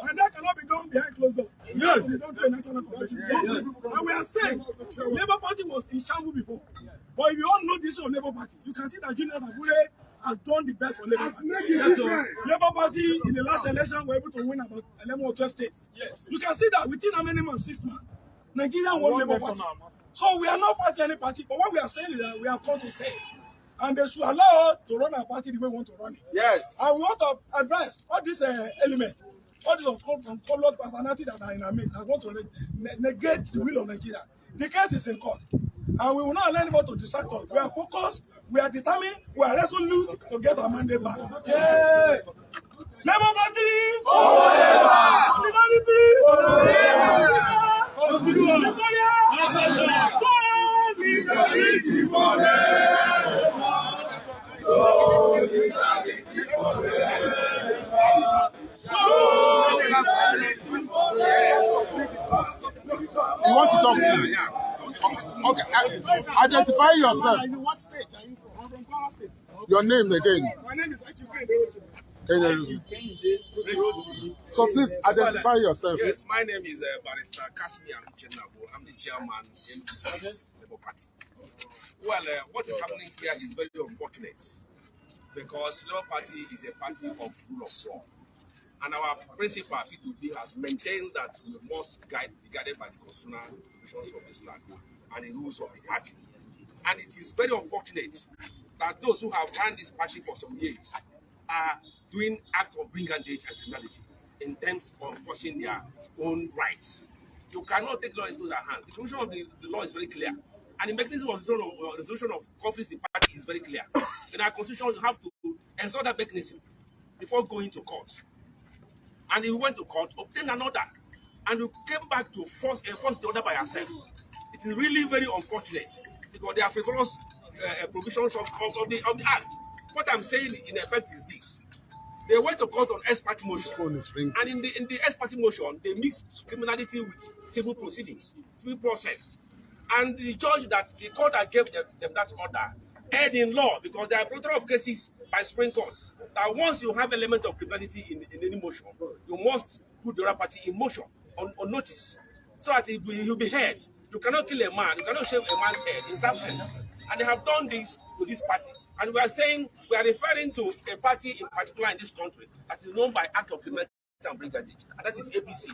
And that cannot be done behind closed doors. It has to be done through a national convention. And we are saying Labour Party was in shambles before. But if you all know this on Labour Party, you can see that Julius Abere has done the best for Labour Party. Yes, Labour Party in the last election were able to win about 11 or 12 states. Yes. You can see that within how many months? 6 months. Nigeria won Labour Party. So we are not fighting any party, but what we are saying is that we have come to stay. And they should allow us to run our party the way we want to run it. Yes. And we want to address all these elements, all these uncolored personalities that are in our midst that want to negate the will of Nigeria. The case is in court. And we will not allow anybody to distract us. We are focused, we are determined, we are resolute to get our mandate back. Yes. Labour Party forever. Humanity forever. Solidarity You want to talk to me? Okay. Identify yourself. What state are you from? I'm from Kwara State. Your name again. My name is Echike. So please identify yourself. Yes, my name is Barrister Kasmi Aluchenabo. I'm the chairman of the Labour Party. Well, what is happening here is very unfortunate because Labour Party is a party of rule of law. And our principal, P2B, has maintained that we must be guided by the constitutional provisions of this land and the rules of the party. And it is very unfortunate that those who have run this party for some years are doing acts of brigandage and criminality in terms of enforcing their own rights. You cannot take law into their hands. The provision of the law is very clear. And the mechanism of resolution of conflicts in the party is very clear. In our constitution, you have to ensure that mechanism before going to court. And we went to court, obtained an order, and we came back to enforce the order by ourselves. It is really very unfortunate because there are frivolous provisions of the act. What I'm saying in effect is this. They went to court on ex parte motion, and in the ex parte motion, they mixed criminality with civil proceedings, civil process. And the judge the court that gave them that order erred in law because there are a plethora of cases by Supreme Court that once you have element of criminality in any motion, you must put the other party in motion on notice so that he'll be heard. You cannot kill a man, you cannot shave a man's head in some sense. And they have done this to this party. And we are saying, we are referring to a party in particular in this country that is known by act of criminality and brigandage, and that is APC.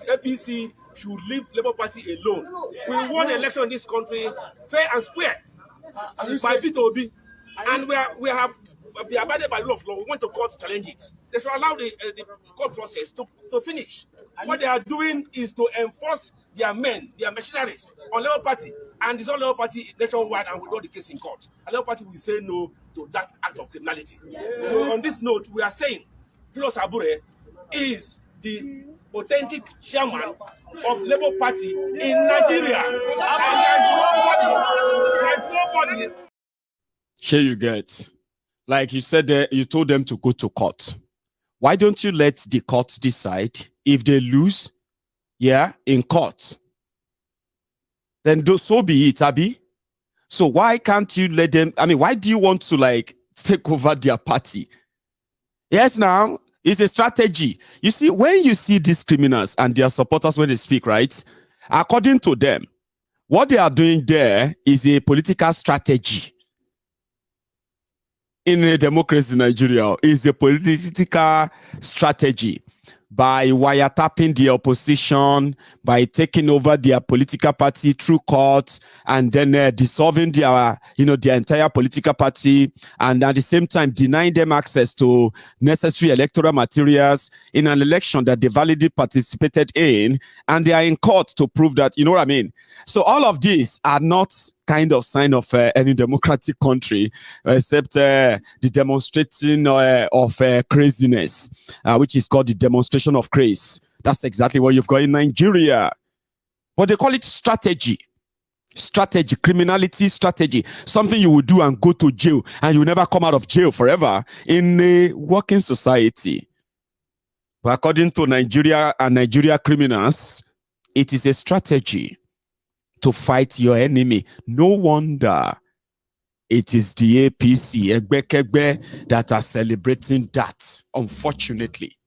APC should leave Labour Party alone. We won the election in this country fair and square by P2B, and we have been abided by rule of law. We went to court to challenge it. They should allow the court process to finish. What they are doing is to enforce their machineries on Labour Party, and it's all Labour Party nationwide, and we got the case in court. And Labour Party will say no to that act of criminality. So on this note, we are saying Julius Abere is the authentic chairman of Labour Party in Nigeria. And there's nobody. Here you get. Like you said, you told them to go to court. Why don't you let the court decide? If they lose, in court, then so be it, Abi. So why can't you let them? I mean, why do you want to take over their party? Yes, now it's a strategy. You see, when you see these criminals and their supporters when they speak, right? According to them, what they are doing there is a political strategy. In a democracy in Nigeria, is a political strategy by wiretapping the opposition, by taking over their political party through court, and then dissolving their entire political party, and at the same time denying them access to necessary electoral materials in an election that they validly participated in, and they are in court to prove that, you know what I mean? So all of these are not kind of sign of any democratic country, except the demonstrating of craziness, which is called the demonstration of craze. That's exactly what you've got in Nigeria. But they call it strategy. Strategy, criminality strategy. Something you will do and go to jail, and you will never come out of jail forever in a working society. But according to Nigeria and Nigeria criminals, it is a strategy to fight your enemy. No wonder it is the APC, Egbe, that are celebrating that, unfortunately.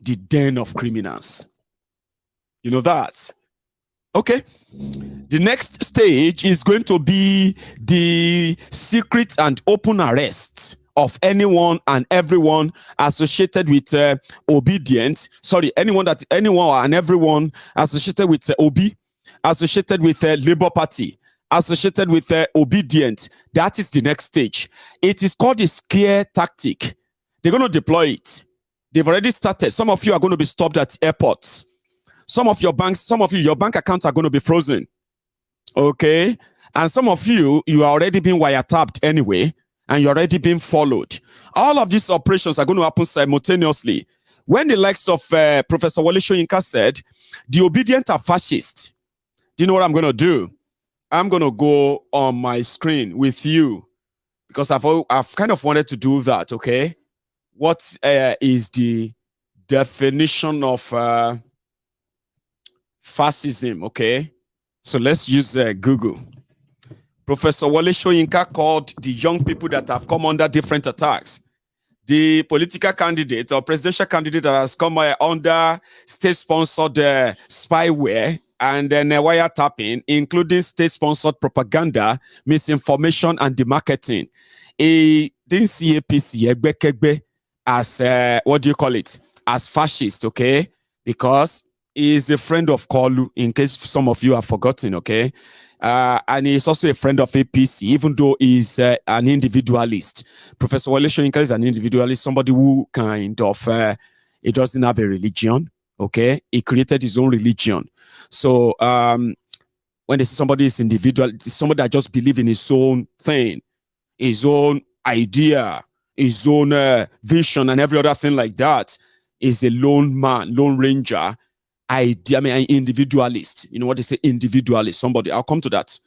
The den of criminals. You know that? Okay. The next stage is going to be the secret and open arrest of anyone and everyone associated with anyone and everyone associated with Obi, associated with Labour Party, associated with Obedience. That is the next stage. It is called the scare tactic. They're going to deploy it. They've already started. Some of you are going to be stopped at airports. Some of your bank accounts are going to be frozen. Okay? And some of you are already being wiretapped anyway. and you're already being followed. All of these operations are going to happen simultaneously. When the likes of Professor Wole Soyinka said, the obedient are fascist, do you know what I'm going to do? I'm going to go on my screen with you because I've kind of wanted to do that, okay? What is the definition of fascism, okay? So let's use Google. Professor Wole Soyinka called the young people that have come under different attacks the political candidate or presidential candidate that has come under state-sponsored spyware and wiretapping, including state-sponsored propaganda, misinformation, and demarketing. He didn't see APC as, what do you call it, as fascist, okay? Because he is a friend of Kolu, in case some of you have forgotten, okay? And he's also a friend of APC, even though he's an individualist. Professor Wole Soyinka is an individualist, somebody who kind of, he doesn't have a religion, okay? He created his own religion. So when they say somebody is individual, it's somebody that just believes in his own thing, his own idea, his own vision, and every other thing like that. Is a lone man, lone ranger. I mean, an individualist. You know what they say, individualist. Somebody, I'll come to that.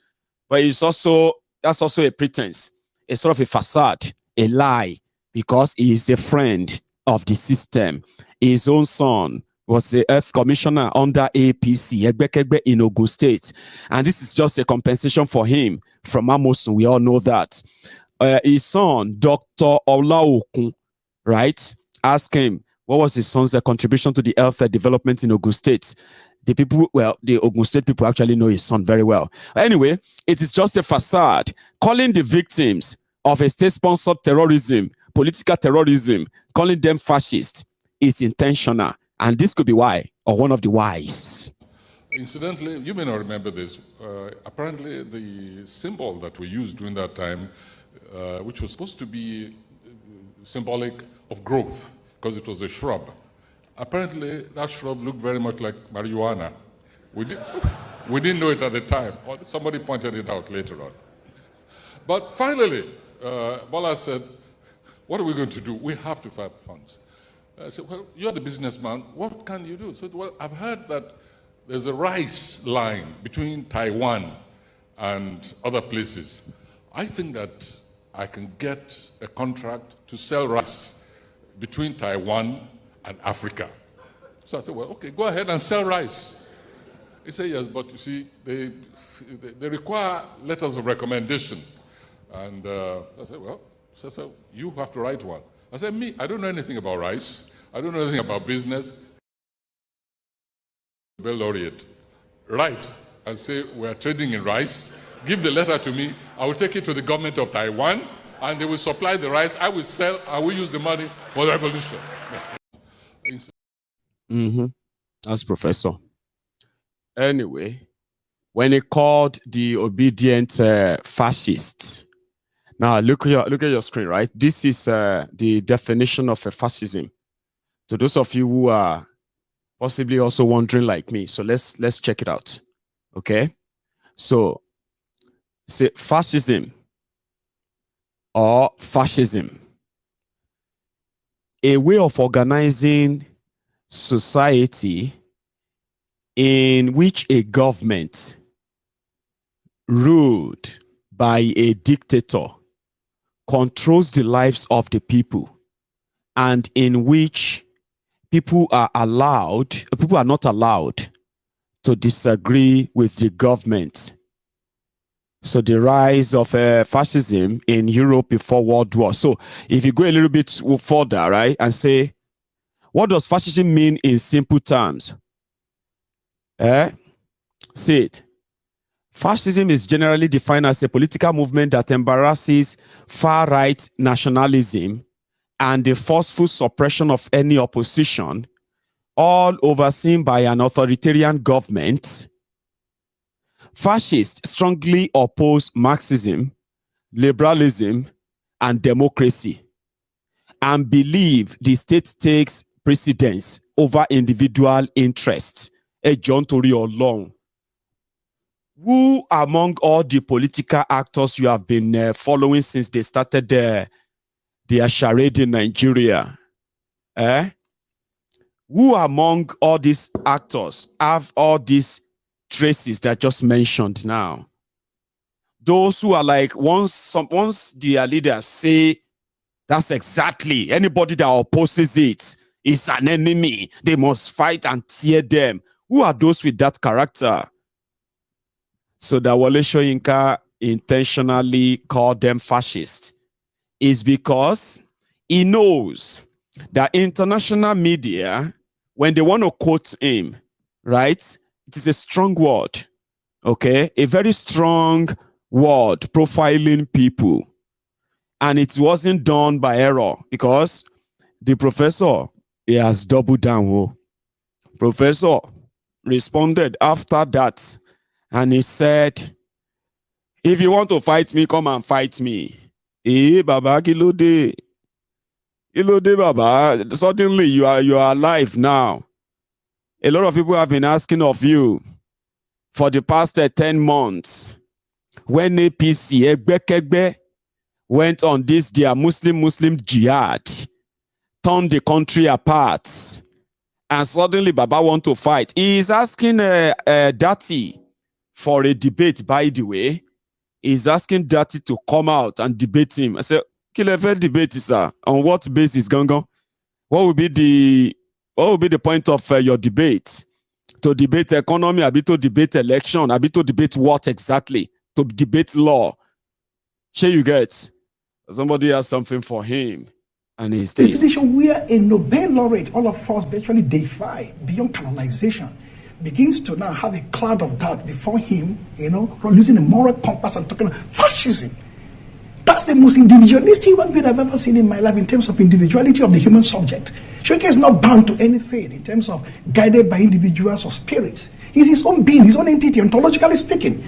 But it's also, that's also a pretense. It's sort of a facade, a lie, because he is a friend of the system. His own son was the Earth Commissioner under APC, Egbekegbe in Ogun State. And this is just a compensation for him from Amosun. We all know that. His son, Dr. Olaokun, right, asked him, what was his son's contribution to the health development in Ogun State? The people, well, the Ogun State people actually know his son very well. Anyway, it is just a facade. Calling the victims of a state-sponsored terrorism, political terrorism, calling them fascist is intentional. And this could be why, or one of the whys. Incidentally, you may not remember this. Apparently, the symbol that we used during that time, which was supposed to be symbolic of growth, because it was a shrub. Apparently, that shrub looked very much like marijuana. We didn't know it at the time. Somebody pointed it out later on. But finally, Bola said, what are we going to do? We have to find funds. I said, well, you're the businessman. What can you do? I said, well, I've heard that there's a rice line between Taiwan and other places. I think that I can get a contract to sell rice between Taiwan and Africa. So I said, well, okay, go ahead and sell rice. He said, yes, but you see, they require letters of recommendation. And I said, well, so you have to write one. I said, me, I don't know anything about rice. I don't know anything about business. Nobel laureate. Write and say, we're trading in rice. Give the letter to me. I will take it to the government of Taiwan, and they will supply the rice. I will sell. I will use the money for the revolution. That's Professor. Anyway, when he called the obedient fascists, now look at your screen, right? This is the definition of a fascism. So those of you who are possibly also wondering like me, so let's check it out. Okay, so say fascism. Or fascism, a way of organizing society in which a government ruled by a dictator controls the lives of the people, and in which people are not allowed to disagree with the government. So the rise of fascism in Europe before World War. So if you go a little bit further, right, and say, what does fascism mean in simple terms? See it. Fascism is generally defined as a political movement that embarrasses far-right nationalism and the forceful suppression of any opposition, all overseen by an authoritarian government. Fascists strongly oppose Marxism, liberalism, and democracy, and believe the state takes precedence over individual interests. A John Tory or long. Who among all the political actors you have been following since they started their charade in Nigeria, who among all these actors have all these traces that I just mentioned now? Those who are like, once their leaders say, that's exactly, anybody that opposes it is an enemy, they must fight and tear them. Who are those with that character? So that Wole Soyinka intentionally called them fascist is because he knows that international media, when they want to quote him, right, it is a strong word, okay? A very strong word profiling people. And it wasn't done by error because the professor, he has doubled down. Oh. Professor responded after that and he said, if you want to fight me, come and fight me. Baba, kilode. Kilode, Baba. Suddenly you are alive now. A lot of people have been asking of you for the past 10 months when APC, Egbe, went on this their Muslim jihad, turned the country apart, and suddenly Baba want to fight. He is asking Datti for a debate, by the way. He's asking Datti to come out and debate him. I said, Kilefe debate, sir. On what basis, Gangon? What will be the point of your debate? To debate economy, abi to debate election, abi to debate what exactly? To debate law. Sure you get. Somebody has something for him. And he's this. Situation where a Nobel laureate, all of us virtually defy beyond canonization, begins to now have a cloud of doubt before him, losing a moral compass and talking about fascism. That's the most individualistic human being I've ever seen in my life in terms of individuality of the human subject. Shoyinka is not bound to anything in terms of guided by individuals or spirits. He's his own being, his own entity, ontologically speaking.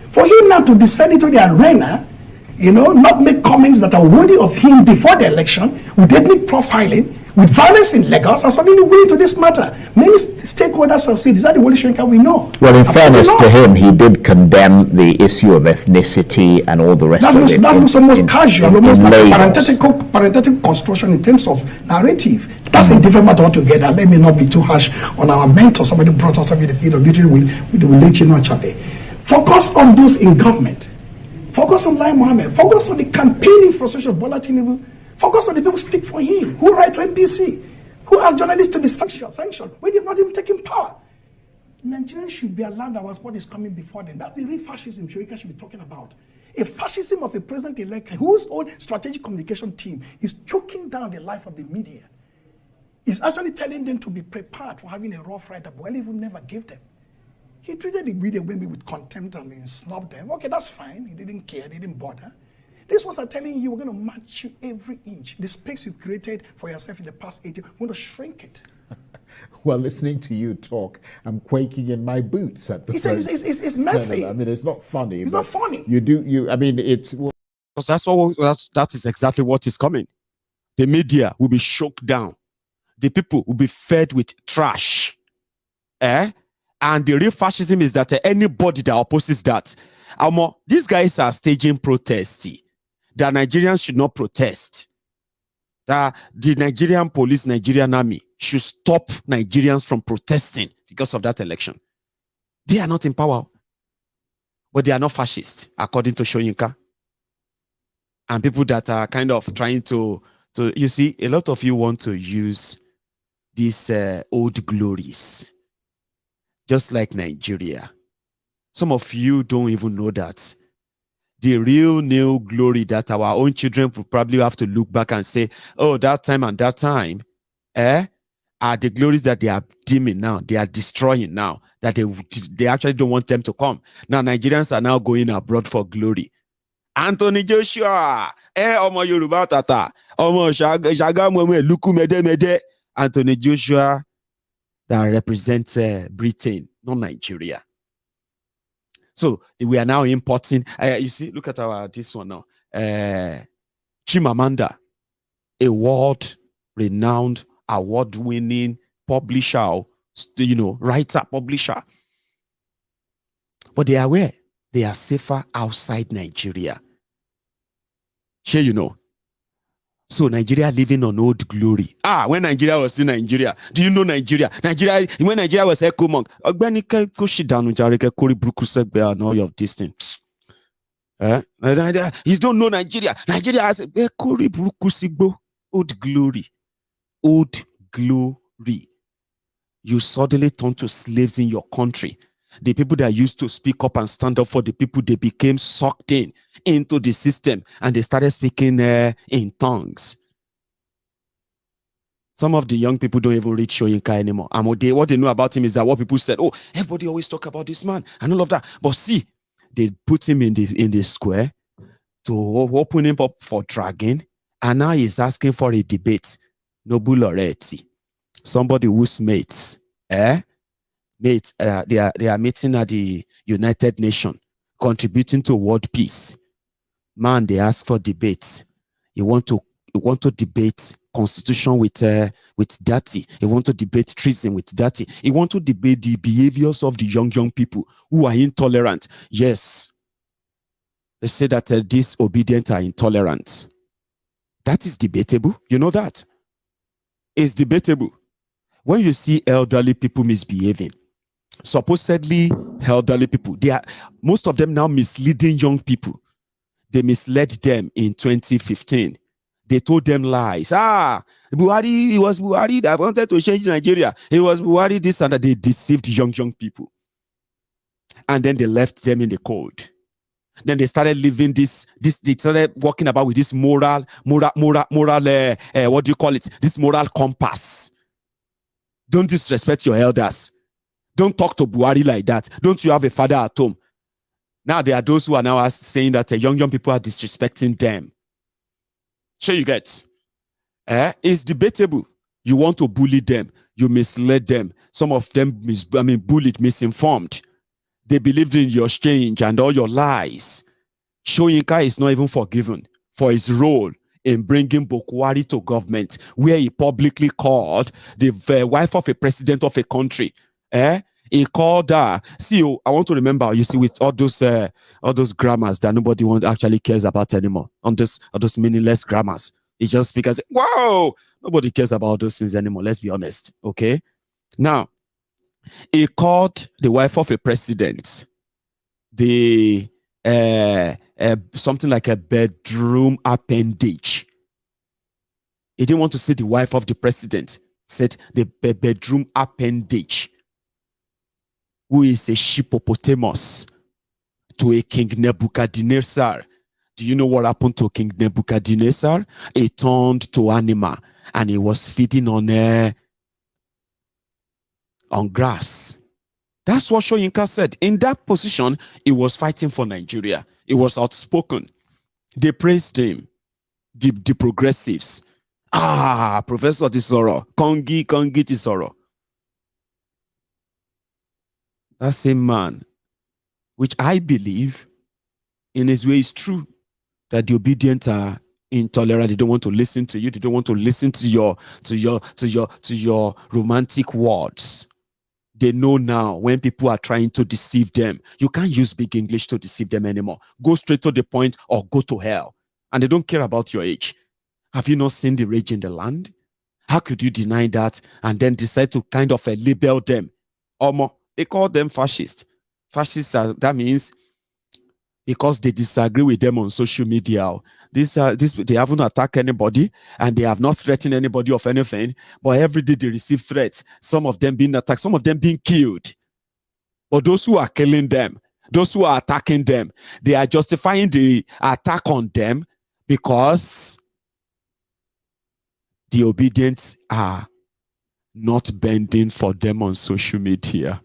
For him now to descend into the arena, not make comments that are worthy of him before the election, with ethnic profiling, with violence in Lagos, and suddenly way into this matter. Many stakeholders have said, is that the Wole Soyinka we know? Well, in fairness to him, he did condemn the issue of ethnicity and all the rest of it. That looks almost casual, almost like a parenthetical construction in terms of narrative. That's a different matter altogether. Let me not be too harsh on our mentor. Somebody brought us up in the field of literature. We'll let you know, Chape. Focus on those in government. Focus on Lai Mohammed. Focus on the campaigning frustration of Bola Tinubu. Focus on the people who speak for him, who write to NBC, who ask journalists to be sanctioned when they've not even taken power. Nigerians should be alarmed about what is coming before them. That's the real fascism Shoyinka should be talking about. A fascism of a president-elect whose own strategic communication team is choking down the life of the media. He's actually telling them to be prepared for having a rough ride that Buhari even never gave them. He treated the media women with contempt and he snubbed them. Okay, that's fine. He didn't care. He didn't bother. These ones are telling you, we're going to match you every inch. The space you created for yourself in the past 8 years, we're going to shrink it. Well, listening to you talk, I'm quaking in my boots at the It's messy. No, I mean, it's not funny. It's not funny. Because that is exactly what is coming. The media will be shook down. The people will be fed with trash. And the real fascism is that anybody that opposes that, these guys are staging protests. That Nigerians should not protest. That the Nigerian police, Nigerian army should stop Nigerians from protesting because of that election. They are not in power, but they are not fascists, according to Shoyinka. And people that are kind of trying to you see, a lot of you want to use these old glories, just like Nigeria. Some of you don't even know that the real new glory that our own children will probably have to look back and say, oh, that time and that time, are the glories that they are dimming now, they are destroying now, that they actually don't want them to come. Now, Nigerians are now going abroad for glory. Anthony Joshua, Omo Yoruba Tata, Omo Shaga Mweme, Luku Mede Mede, Anthony Joshua that represents Britain, not Nigeria. So we are now importing. You see, look at this one now. Chimamanda, a world-renowned, award-winning publisher, writer, publisher. But they are where? They are safer outside Nigeria. Sure, you know. So Nigeria living on old glory. When Nigeria was in Nigeria, do you know Nigeria? When Nigeria was Echo Monk, and all of this thing. You don't know Nigeria. Nigeria has old glory. Old glory. You suddenly turn to slaves in your country. The people that used to speak up and stand up for the people, they became sucked into the system and they started speaking in tongues. Some of the young people don't even read Shoyinka anymore. And what they know about him is that what people said, everybody always talk about this man and all of that. But see, they put him in the square to open him up for dragging, and now he's asking for a debate. Noble already. Somebody who's mates, they are meeting at the United Nations, contributing to world peace. Man, they ask for debates. You want to debate constitution with Datti. You want to debate treason with Datti. You want to debate the behaviors of the young people who are intolerant. Yes, they say that these obedient are intolerant. That is debatable. You know that? It's debatable. When you see elderly people misbehaving, supposedly elderly people, most of them now misleading young people. They misled them in 2015. They told them lies. Buhari, it was Buhari that wanted to change Nigeria. It was Buhari this and that. They deceived young people. And then they left them in the cold. Then they started living they started walking about with this moral, what do you call it? This moral compass. Don't disrespect your elders. Don't talk to Buhari like that. Don't you have a father at home? Now there are those who are now saying that young people are disrespecting them. Sure you get. It's debatable. You want to bully them. You misled them. Some of them bullied, misinformed. They believed in your change and all your lies. Shoyinka is not even forgiven for his role in bringing Bokwari to government, where he publicly called the wife of a president of a country. He called her. See, I want to remember, you see, with all those grammars that nobody actually cares about anymore, on those meaningless grammars. It's just because, wow, nobody cares about those things anymore. Let's be honest, okay? Now, he called the wife of a president something like a bedroom appendage. He didn't want to say the wife of the president. Said the bedroom appendage, who is a hippopotamus to a King Nebuchadnezzar. Do you know what happened to King Nebuchadnezzar? He turned to animal and he was feeding on grass. That's what Shoyinka said. In that position, he was fighting for Nigeria. He was outspoken. They praised him. The progressives. Professor Tisoro. Kongi Tisoro. That same man, which I believe in his way is true, that the obedient are intolerant. They don't want to listen to you. They don't want to listen to your romantic words. They know now when people are trying to deceive them, you can't use big English to deceive them anymore. Go straight to the point or go to hell. And they don't care about your age. Have you not seen the rage in the land? How could you deny that and then decide to kind of label them? They call them fascists. Fascists that means because they disagree with them on social media. They haven't attacked anybody and they have not threatened anybody of anything. But every day they receive threats. Some of them being attacked, some of them being killed. But those who are killing them, those who are attacking them, they are justifying the attack on them because the obedients are not bending for them on social media.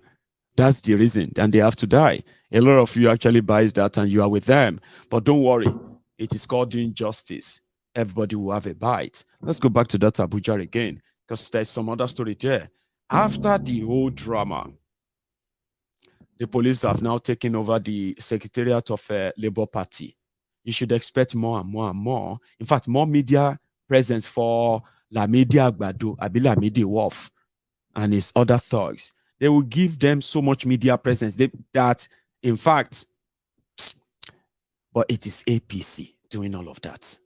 That's the reason, and they have to die. A lot of you actually buys that and you are with them. But don't worry, it is called doing justice. Everybody will have a bite. Let's go back to that Abuja again, because there's some other story there. After the whole drama, the police have now taken over the Secretariat of Labour Party. You should expect more and more and more. In fact, more media presence for Lamidi Apapa, Lamidi Wolf, and his other thugs. They will give them so much media presence that In fact, but it is APC doing all of that.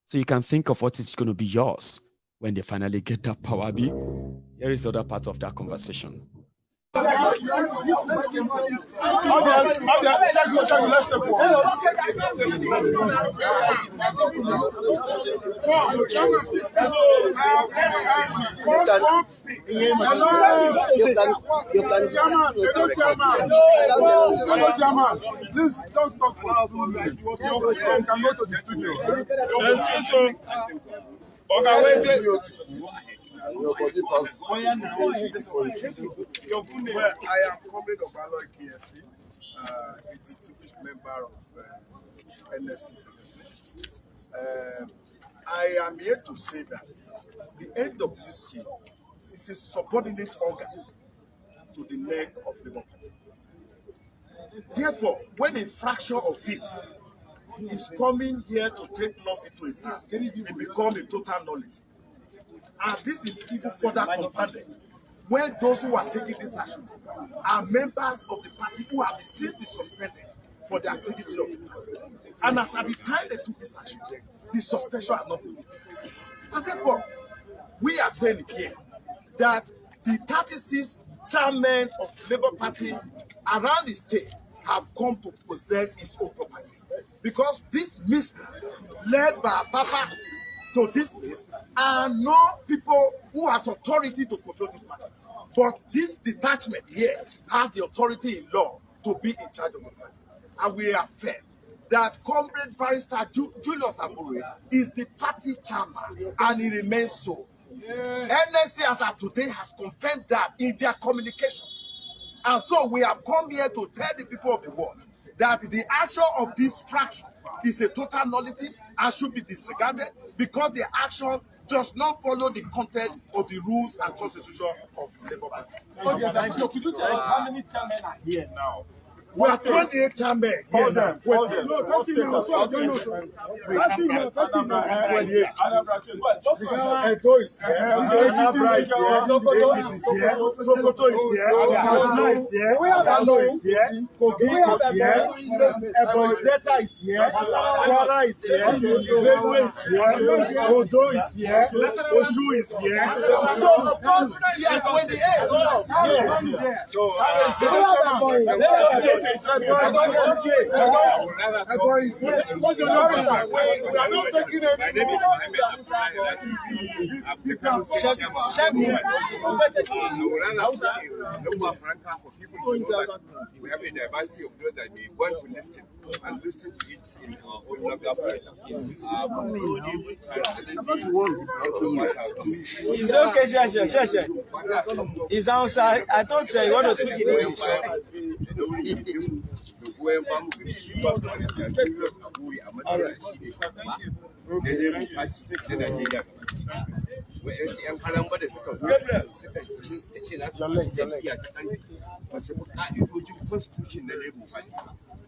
So you can think of what is going to be yours when they finally get that power. Here is the other part of that conversation. Please just talk for 2 minutes. You can go to the studio. Excuse me. Okay, Your body pass. Well, I am Comrade Obalo KSC, a distinguished member of NSC. I am here to say that the NWC is a subordinate organ to the leg of the Labour Party. Therefore, when a fraction of it is coming here to take loss into his hand, it becomes a total nullity. And this is even further compounded when those who are taking this action are members of the party who have since been suspended for the activity of the party. And as at the time they took this action, the suspension had not been lifted. And therefore, we are saying here that the 36 chairmen of Labour Party around the state have come to possess its own property. Because this miscreant led by Apapa to this place are no people who has authority to control this party. But this detachment here has the authority in law to be in charge of the party. And we affirm that Comrade Barrister Julius Abere is the party chairman and he remains so. NSC as of today has confirmed that in their communications. And so we have come here to tell the people of the world that the action of this fraction is a total nullity and should be disregarded because the action does not follow the content of the rules and constitution of Labour Party. how many chairmen are here now? We are 28 chairmen here. Hold them. Edo is here, Anambra is here, Ekiti is here, Sokoto is here, Kaduna is here, Kano is here, Kogi is here, Ebonyi Delta is here, Kwara is here, Benue is here, Odo is here, Osun is here. So of course, we are 28 all here. We are not taking any we have a diversity of those that we want to listen and listen to it in our own website. It's okay, Shasha. It's outside. I thought you want to speak in English.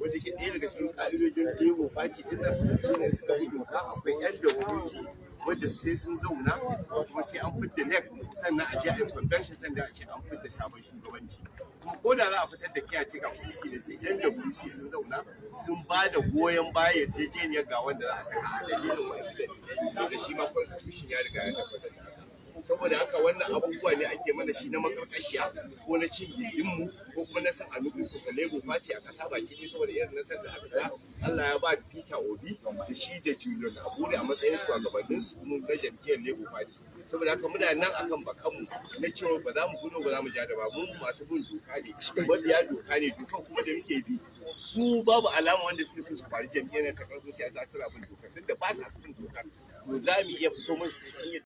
wanda ke ɗaya daga cikin ƙa'idojin Labour Party ɗin nan shine suka yi doka akwai ƴan WC wanda sai sun zauna kuma sai an fidda NEC sannan a je a yi convention sannan a ce an fidda sabon shugabanci. Kuma ko da za a fitar da kiyace ga kwamiti da sai ƴan WC sun zauna sun ba da goyon baya yarjejeniyar ga wanda za a saka a dalilin wasu dalilai saboda shi ma constitution ya riga ya tabbatar da haka. Saboda haka wannan abubuwa ne ake mana shi na makarkashiya ko na cin gindinmu ko kuma na san a nufin kusa Labour Party a ƙasa baki ɗaya saboda irin nasar da aka ga Allah ya ba Peter Obi da shi da Julius Abere a matsayin shugabannin su mun ga jam'iyyar Labour Party. Saboda haka muna nan akan bakanmu na cewa ba za mu gudu ba za mu ja da ba mun masu bin doka ne mabiya doka ne doka kuma da muke bi su babu alama wanda suke so su fari jam'iyyar ta karfin siyasa suna bin doka duk da ba su bin doka to za mu iya fito musu da shi.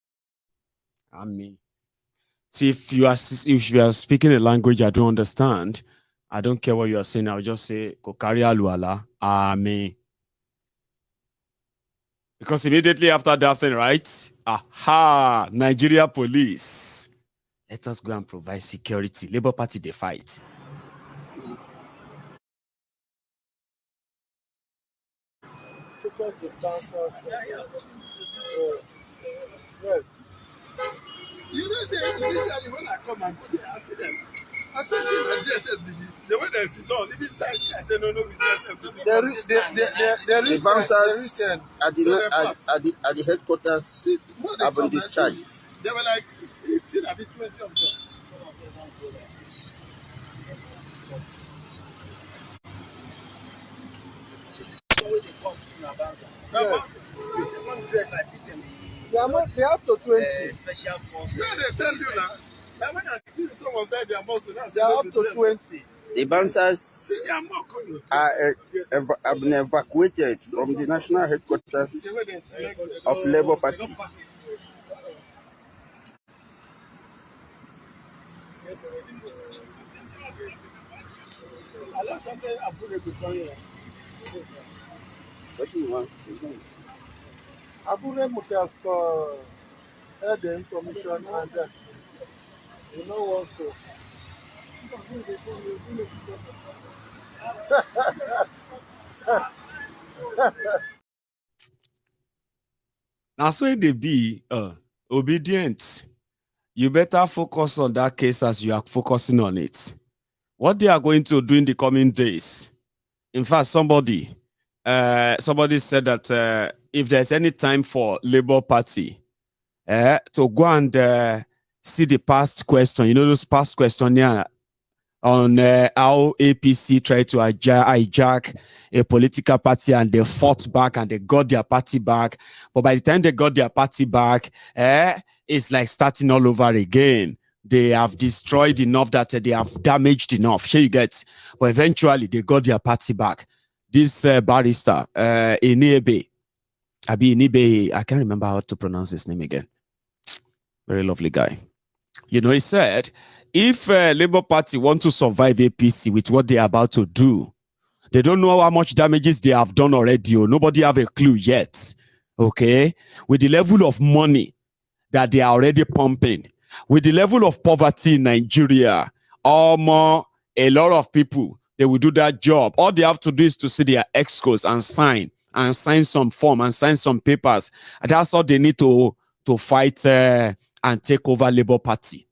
Amen. See, if you are speaking a language I don't understand, I don't care what you are saying. I'll just say Kokari Aluala. Amen. Because immediately after that thing, right? Aha, Nigeria police. Let us go and provide security. Labour Party, they fight. You know, initially when I come and go there, I see them. I said to my DSS, the way The bouncers at the headquarters have been discharged. They were like 18, I think 20 of them. They have to 20. Special forces. Yeah, they tell you now. When I see some of them, they are up to 20. The bouncers have been evacuated from the national headquarters of Labour Party. What do you want? Abure must have heard the information and you know what to. Now, so they be obedient. You better focus on that case as you are focusing on it. What they are going to do in the coming days. In fact, somebody said that if there's any time for Labour Party to go and see the past question, you know, those past questionnaire on how APC tried to hijack a political party and they fought back and they got their party back. But by the time they got their party back, it's like starting all over again. They have destroyed enough that they have damaged enough. Sure you get. But eventually they got their party back. This barrister, Iniebe, I can't remember how to pronounce his name again. Very lovely guy. You know, he said, if Labour Party want to survive APC with what they are about to do, they don't know how much damages they have done already. Or nobody have a clue yet. Okay? With the level of money that they are already pumping, with the level of poverty in Nigeria, a lot of people, they will do that job. All they have to do is to see their Excos and sign some form and sign some papers. And that's all they need to fight and take over Labour Party.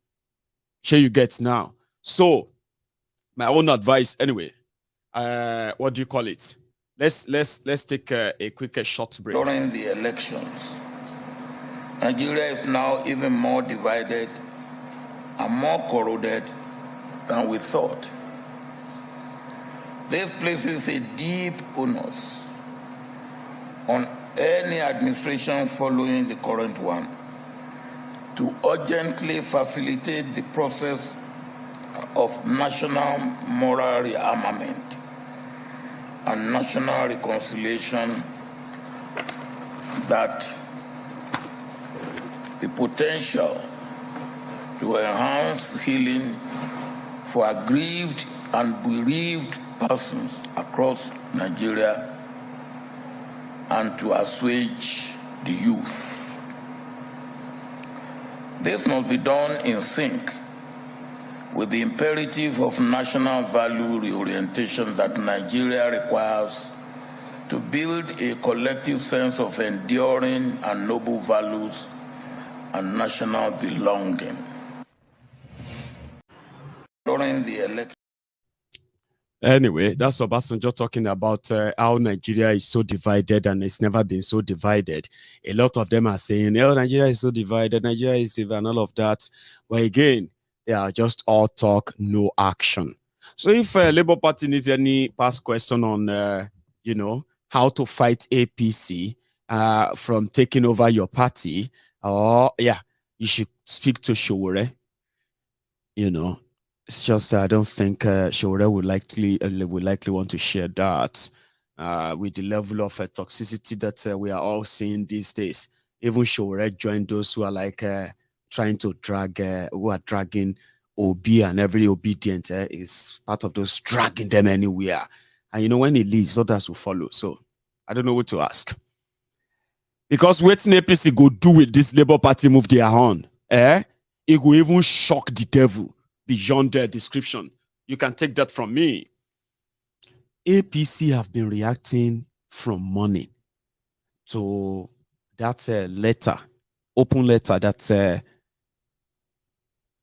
Sure you get now. So, my own advice anyway. What do you call it? Let's take a quick short break. During the elections, Nigeria is now even more divided and more corroded than we thought. This places a deep onus on any administration following the current one to urgently facilitate the process of national moral rearmament and national reconciliation that the potential to enhance healing for aggrieved and bereaved persons across Nigeria and to assuage the youth. This must be done in sync with the imperative of national value reorientation that Nigeria requires to build a collective sense of enduring and noble values and national belonging. During the election. Anyway, that's Obasanjo talking about how Nigeria is so divided and it's never been so divided. A lot of them are saying, oh, Nigeria is so divided, Nigeria is divided, and all of that. But again, they are just all talk, no action. So if Labour Party needs any past question on, you know, how to fight APC from taking over your party, yeah, you should speak to Showore. You know, it's just I don't think Showore would likely want to share that with the level of toxicity that we are all seeing these days. Even Showore joined those who are like trying to who are dragging Obi and every obedient is part of those dragging them anywhere. And you know, when he leaves, others will follow. So I don't know what to ask. Because what APC go do with this Labour Party move they are on, it will even shock the devil beyond their description. You can take that from me. APC have been reacting from morning to that letter, open letter that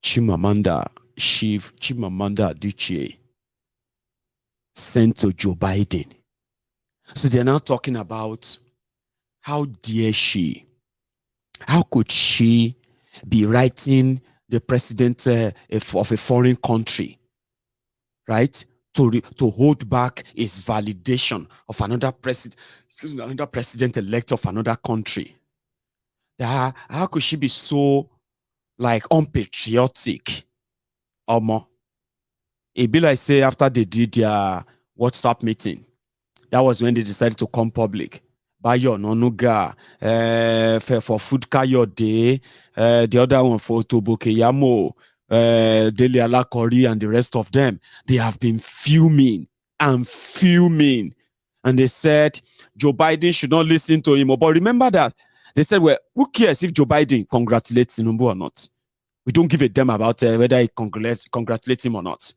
Chimamanda Adichie sent to Joe Biden. So they're now talking about how dare she, how could she be writing the president of a foreign country, right, to hold back his validation of another president-elect of another country. How could she be so like unpatriotic? It be like, say, after they did their WhatsApp meeting, that was when they decided to come public. Bayo Nonuga, for Food Kayode, the other one for Toboke Yamo, Dele Alakori, and the rest of them. They have been fuming and fuming. And they said Joe Biden should not listen to him. But remember that they said, well, who cares if Joe Biden congratulates Tinubu or not? We don't give a damn about whether he congratulates him or not.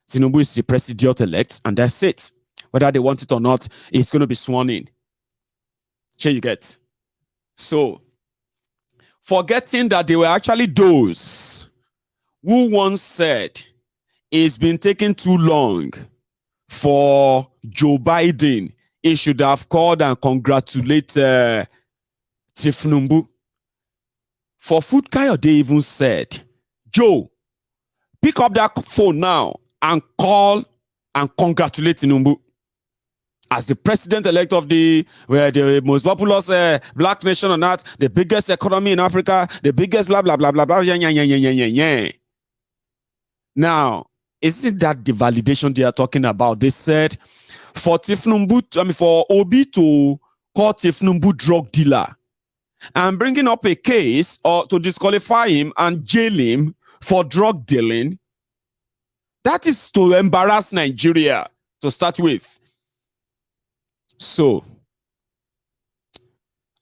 Tinubu is the president-elect, and that's it. Whether they want it or not, it's going to be sworn in. Here you get. So, forgetting that they were actually those who once said it's been taking too long for Joe Biden, he should have called and congratulated Tinubu. For Food Kayode even said, Joe, pick up that phone now and call and congratulate Tinubu as the president-elect of the most populous black nation on earth, the biggest economy in Africa, the biggest blah, blah, blah, blah, blah, yeah. Now, isn't that the validation they are talking about? They said for for Obi to call Tinubu drug dealer and bringing up a case or to disqualify him and jail him for drug dealing, that is to embarrass Nigeria to start with. So,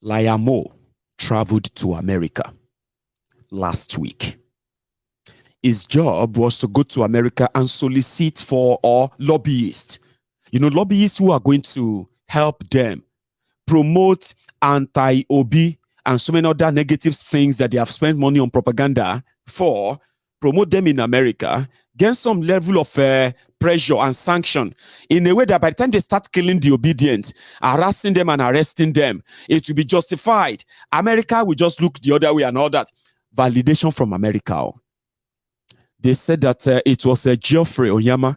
Layamo traveled to America last week. His job was to go to America and solicit for lobbyists. You know, lobbyists who are going to help them promote anti-Obi and so many other negative things that they have spent money on propaganda for, promote them in America, get some level of pressure and sanction in a way that by the time they start killing the obedient, harassing them and arresting them, it will be justified. America will just look the other way and all that. Validation from America. They said that it was Geoffrey Onyema,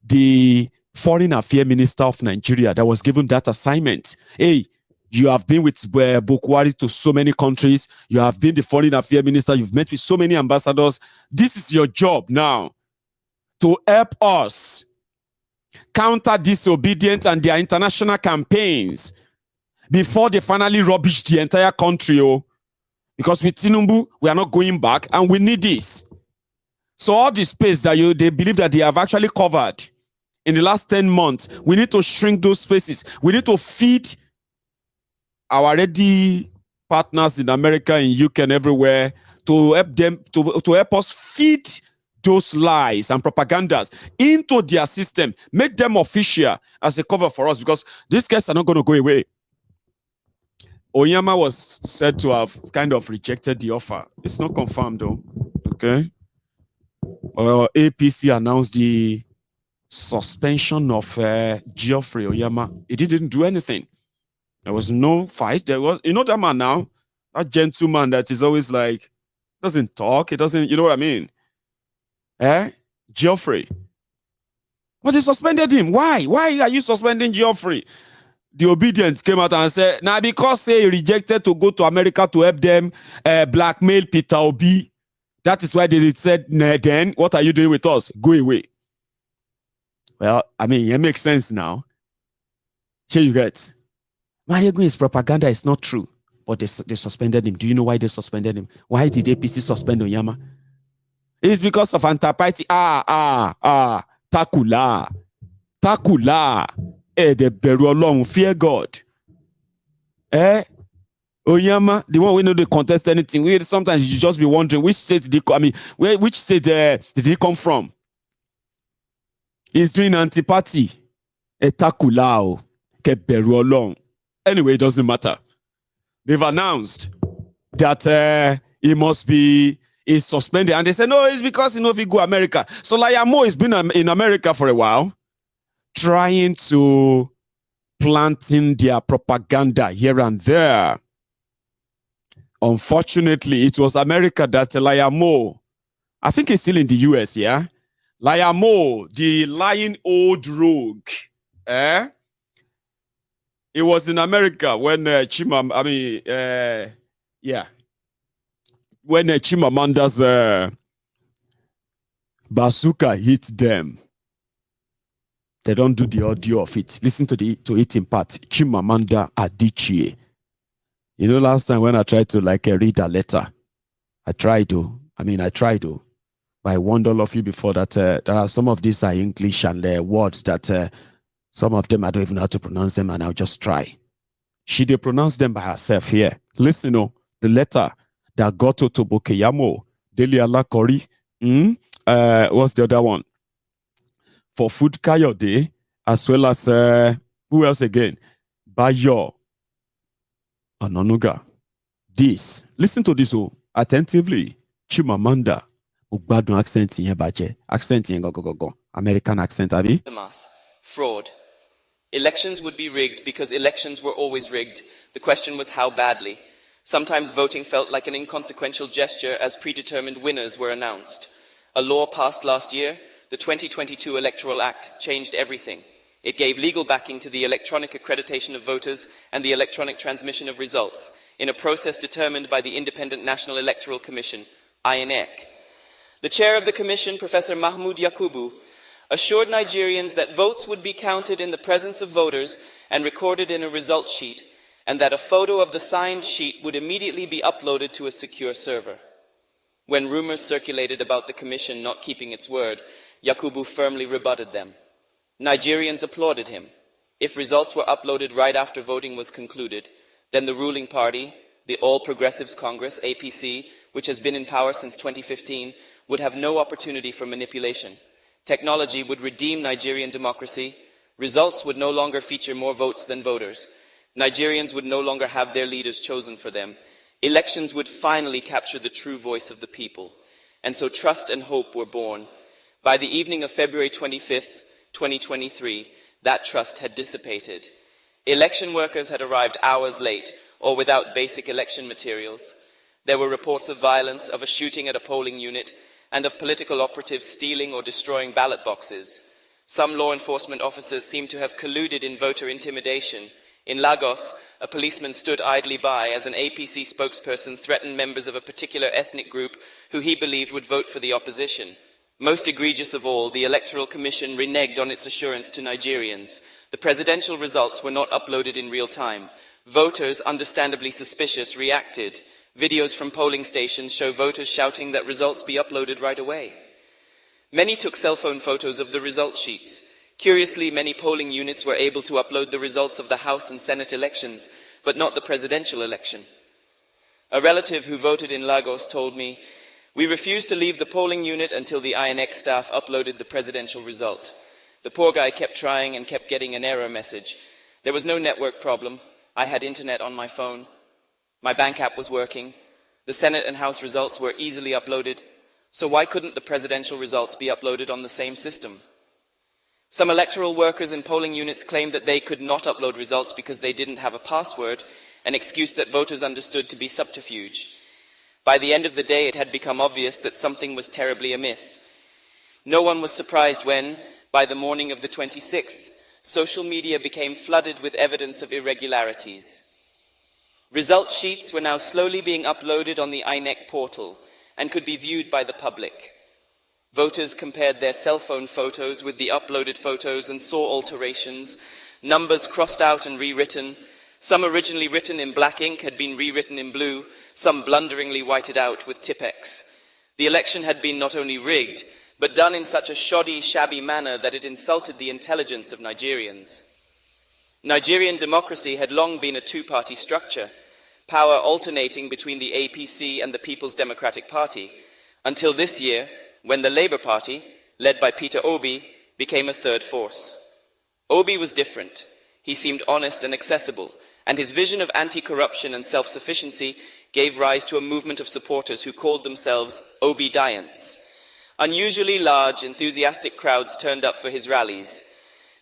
the foreign affairs minister of Nigeria, that was given that assignment. Hey, you have been with Bukwari to so many countries. You have been the foreign affairs minister. You've met with so many ambassadors. This is your job now, to help us counter disobedience and their international campaigns before they finally rubbish the entire country. Because with Tinubu, we are not going back and we need this. So all the space that they believe that they have actually covered in the last 10 months, we need to shrink those spaces. We need to feed our ready partners in America, in UK and everywhere to help them, to help us feed those lies and propagandas into their system, make them official as a cover for us, because these guys are not going to go away. Onyema was said to have kind of rejected the offer. It's not confirmed though. Okay. APC announced the suspension of Geoffrey Onyema. He didn't do anything. There was no fight. There was, you know, that man now, that gentleman that is always like, doesn't talk. He doesn't, you know what I mean? Geoffrey. But they suspended him. Why? Why are you suspending Geoffrey? The Obedients came out and said, now because he rejected to go to America to help them blackmail Peter Obi. That is why they said, nah, then what are you doing with us? Go away. Well, I mean, it makes sense now. Here you get. Mayegun's propaganda is not true, but they suspended him. Do you know why they suspended him? Why did APC suspend Onyema? It's because of anti-party. Takula. They beru along, fear God. Onyema, the one we know they contest anything. Sometimes you just be wondering which state which state did he come from? He's doing anti-party. Takula. Beru along. Anyway, it doesn't matter. They've announced that he must be suspended. And they said, no, it's because, if he go America. So Layamo has been in America for a while. trying to plant in their propaganda here and there. Unfortunately, it was America that Layamo, I think he's still in the US, yeah? Layamo, the lying old rogue, it was in America when when Chimamanda's bazooka hit them. They don't do the audio of it. Listen to it in part. Chimamanda Adichie. You know, last time when I tried to read a letter, I tried to. But I warned all of you before that there are some of these are English and words that some of them I don't even know how to pronounce them, and I'll just try. She did pronounce them by herself here. Listen, the letter that got to Tobokeyamo, Deli Alakori. What's the other one? For Food Kayode, as well as who else again? Bayo Anonuga. This. Listen to this attentively. Chimamanda. Ugbadun accent in baje. Accent in go. American accent, abi? Fraud. Elections would be rigged because elections were always rigged. The question was how badly. Sometimes voting felt like an inconsequential gesture as predetermined winners were announced. A law passed last year, the 2022 Electoral Act, changed everything. It gave legal backing to the electronic accreditation of voters and the electronic transmission of results in a process determined by the Independent National Electoral Commission, INEC. The chair of the commission, Professor Mahmoud Yakubu, assured Nigerians that votes would be counted in the presence of voters and recorded in a results sheet, and that a photo of the signed sheet would immediately be uploaded to a secure server. When rumors circulated about the commission not keeping its word, Yakubu firmly rebutted them. Nigerians applauded him. If results were uploaded right after voting was concluded, then the ruling party, the All Progressives Congress, APC, which has been in power since 2015, would have no opportunity for manipulation. Technology would redeem Nigerian democracy. Results would no longer feature more votes than voters. Nigerians would no longer have their leaders chosen for them. Elections would finally capture the true voice of the people. And so trust and hope were born. By the evening of February 25th, 2023, that trust had dissipated. Election workers had arrived hours late or without basic election materials. There were reports of violence, of a shooting at a polling unit, and of political operatives stealing or destroying ballot boxes. Some law enforcement officers seemed to have colluded in voter intimidation. In Lagos, a policeman stood idly by as an APC spokesperson threatened members of a particular ethnic group who he believed would vote for the opposition. Most egregious of all, the Electoral Commission reneged on its assurance to Nigerians. The presidential results were not uploaded in real time. Voters, understandably suspicious, reacted. Videos from polling stations show voters shouting that results be uploaded right away. Many took cell phone photos of the result sheets. Curiously, many polling units were able to upload the results of the House and Senate elections, but not the presidential election. A relative who voted in Lagos told me, "We refused to leave the polling unit until the INEC staff uploaded the presidential result. The poor guy kept trying and kept getting an error message. There was no network problem. I had internet on my phone. My bank app was working. The Senate and House results were easily uploaded. So why couldn't the presidential results be uploaded on the same system?" Some electoral workers in polling units claimed that they could not upload results because they didn't have a password, an excuse that voters understood to be subterfuge. By the end of the day, it had become obvious that something was terribly amiss. No one was surprised when, by the morning of the 26th, social media became flooded with evidence of irregularities. Result sheets were now slowly being uploaded on the INEC portal and could be viewed by the public. Voters compared their cell phone photos with the uploaded photos and saw alterations, numbers crossed out and rewritten. Some originally written in black ink had been rewritten in blue, some blunderingly whited out with Tipex. The election had been not only rigged, but done in such a shoddy, shabby manner that it insulted the intelligence of Nigerians. Nigerian democracy had long been a two-party structure, power alternating between the APC and the People's Democratic Party, until this year, when the Labour Party, led by Peter Obi, became a third force. Obi was different. He seemed honest and accessible, and his vision of anti-corruption and self-sufficiency gave rise to a movement of supporters who called themselves Obidients. Unusually large, enthusiastic crowds turned up for his rallies.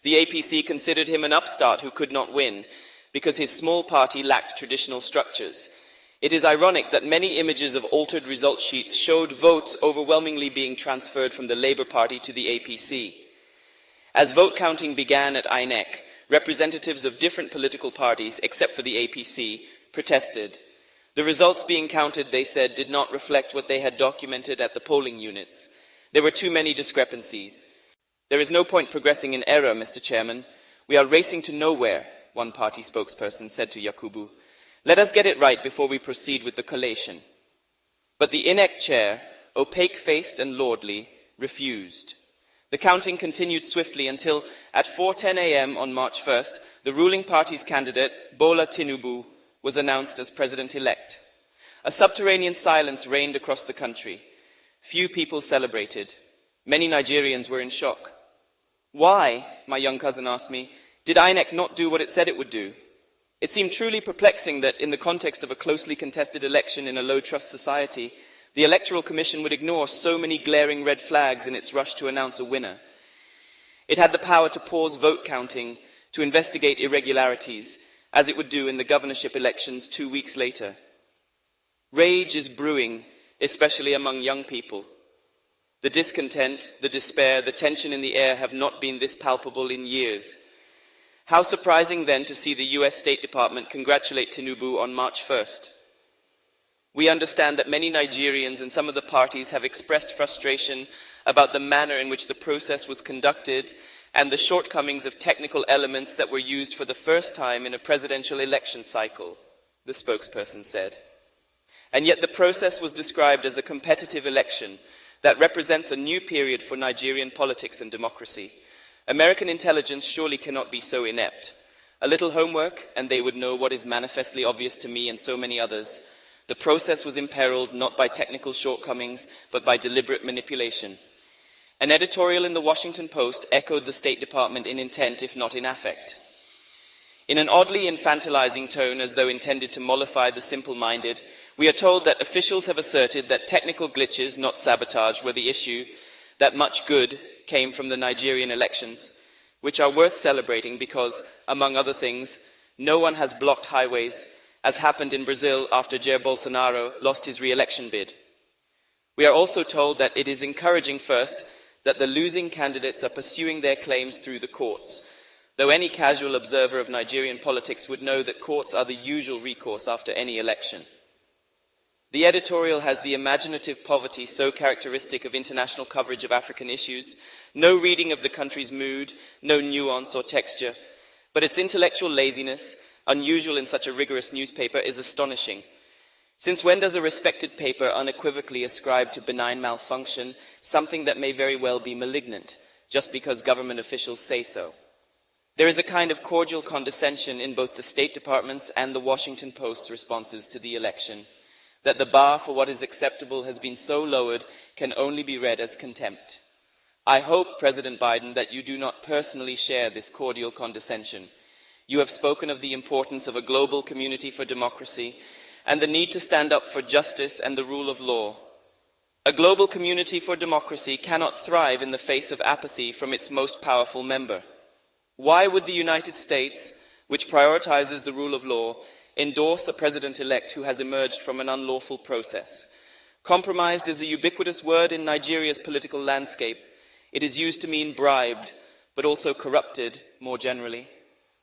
The APC considered him an upstart who could not win because his small party lacked traditional structures. It is ironic that many images of altered result sheets showed votes overwhelmingly being transferred from the Labour Party to the APC. As vote counting began at INEC, representatives of different political parties, except for the APC, protested. The results being counted, they said, did not reflect what they had documented at the polling units. There were too many discrepancies. There is no point progressing in error, Mr. Chairman. We are racing to nowhere, one party spokesperson said to Yakubu. Let us get it right before we proceed with the collation. But the INEC chair, opaque-faced and lordly, refused. The counting continued swiftly until, at 4:10 a.m. on March 1st, the ruling party's candidate, Bola Tinubu, was announced as president-elect. A subterranean silence reigned across the country. Few people celebrated. Many Nigerians were in shock. Why, my young cousin asked me, did INEC not do what it said it would do? It seemed truly perplexing that in the context of a closely contested election in a low-trust society, the Electoral Commission would ignore so many glaring red flags in its rush to announce a winner. It had the power to pause vote counting, to investigate irregularities, as it would do in the governorship elections 2 weeks later. Rage is brewing, especially among young people. The discontent, the despair, the tension in the air have not been this palpable in years. How surprising then to see the US State Department congratulate Tinubu on March 1st. We understand that many Nigerians and some of the parties have expressed frustration about the manner in which the process was conducted and the shortcomings of technical elements that were used for the first time in a presidential election cycle, the spokesperson said. And yet the process was described as a competitive election that represents a new period for Nigerian politics and democracy. American intelligence surely cannot be so inept. A little homework, and they would know what is manifestly obvious to me and so many others. The process was imperiled not by technical shortcomings, but by deliberate manipulation. An editorial in the Washington Post echoed the State Department in intent, if not in affect. In an oddly infantilizing tone, as though intended to mollify the simple-minded, we are told that officials have asserted that technical glitches, not sabotage, were the issue, that much good came from the Nigerian elections, which are worth celebrating because, among other things, no one has blocked highways, as happened in Brazil after Jair Bolsonaro lost his re-election bid. We are also told that it is encouraging, first, that the losing candidates are pursuing their claims through the courts, though any casual observer of Nigerian politics would know that courts are the usual recourse after any election. The editorial has the imaginative poverty so characteristic of international coverage of African issues, no reading of the country's mood, no nuance or texture, but its intellectual laziness, unusual in such a rigorous newspaper, is astonishing. Since when does a respected paper unequivocally ascribe to benign malfunction something that may very well be malignant, just because government officials say so? There is a kind of cordial condescension in both the State Department's and the Washington Post's responses to the election, that the bar for what is acceptable has been so lowered can only be read as contempt. I hope, President Biden, that you do not personally share this cordial condescension. You have spoken of the importance of a global community for democracy and the need to stand up for justice and the rule of law. A global community for democracy cannot thrive in the face of apathy from its most powerful member. Why would the United States, which prioritizes the rule of law, endorse a president-elect who has emerged from an unlawful process? Compromised is a ubiquitous word in Nigeria's political landscape. It is used to mean bribed, but also corrupted more generally.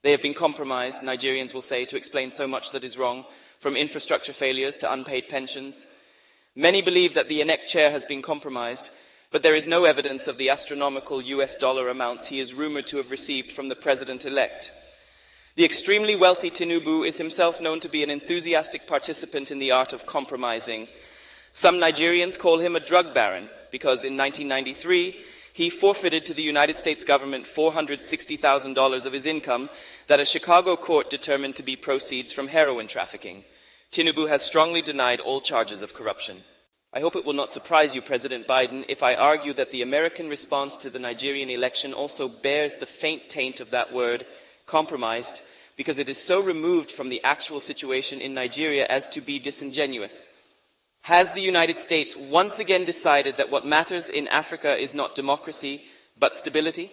They have been compromised, Nigerians will say, to explain so much that is wrong, from infrastructure failures to unpaid pensions. Many believe that the INEC chair has been compromised, but there is no evidence of the astronomical US dollar amounts he is rumored to have received from the president-elect. The extremely wealthy Tinubu is himself known to be an enthusiastic participant in the art of compromising. Some Nigerians call him a drug baron because in 1993, he forfeited to the United States government $460,000 of his income that a Chicago court determined to be proceeds from heroin trafficking. Tinubu has strongly denied all charges of corruption. I hope it will not surprise you, President Biden, if I argue that the American response to the Nigerian election also bears the faint taint of that word, compromised, because it is so removed from the actual situation in Nigeria as to be disingenuous. Has the United States once again decided that what matters in Africa is not democracy, but stability?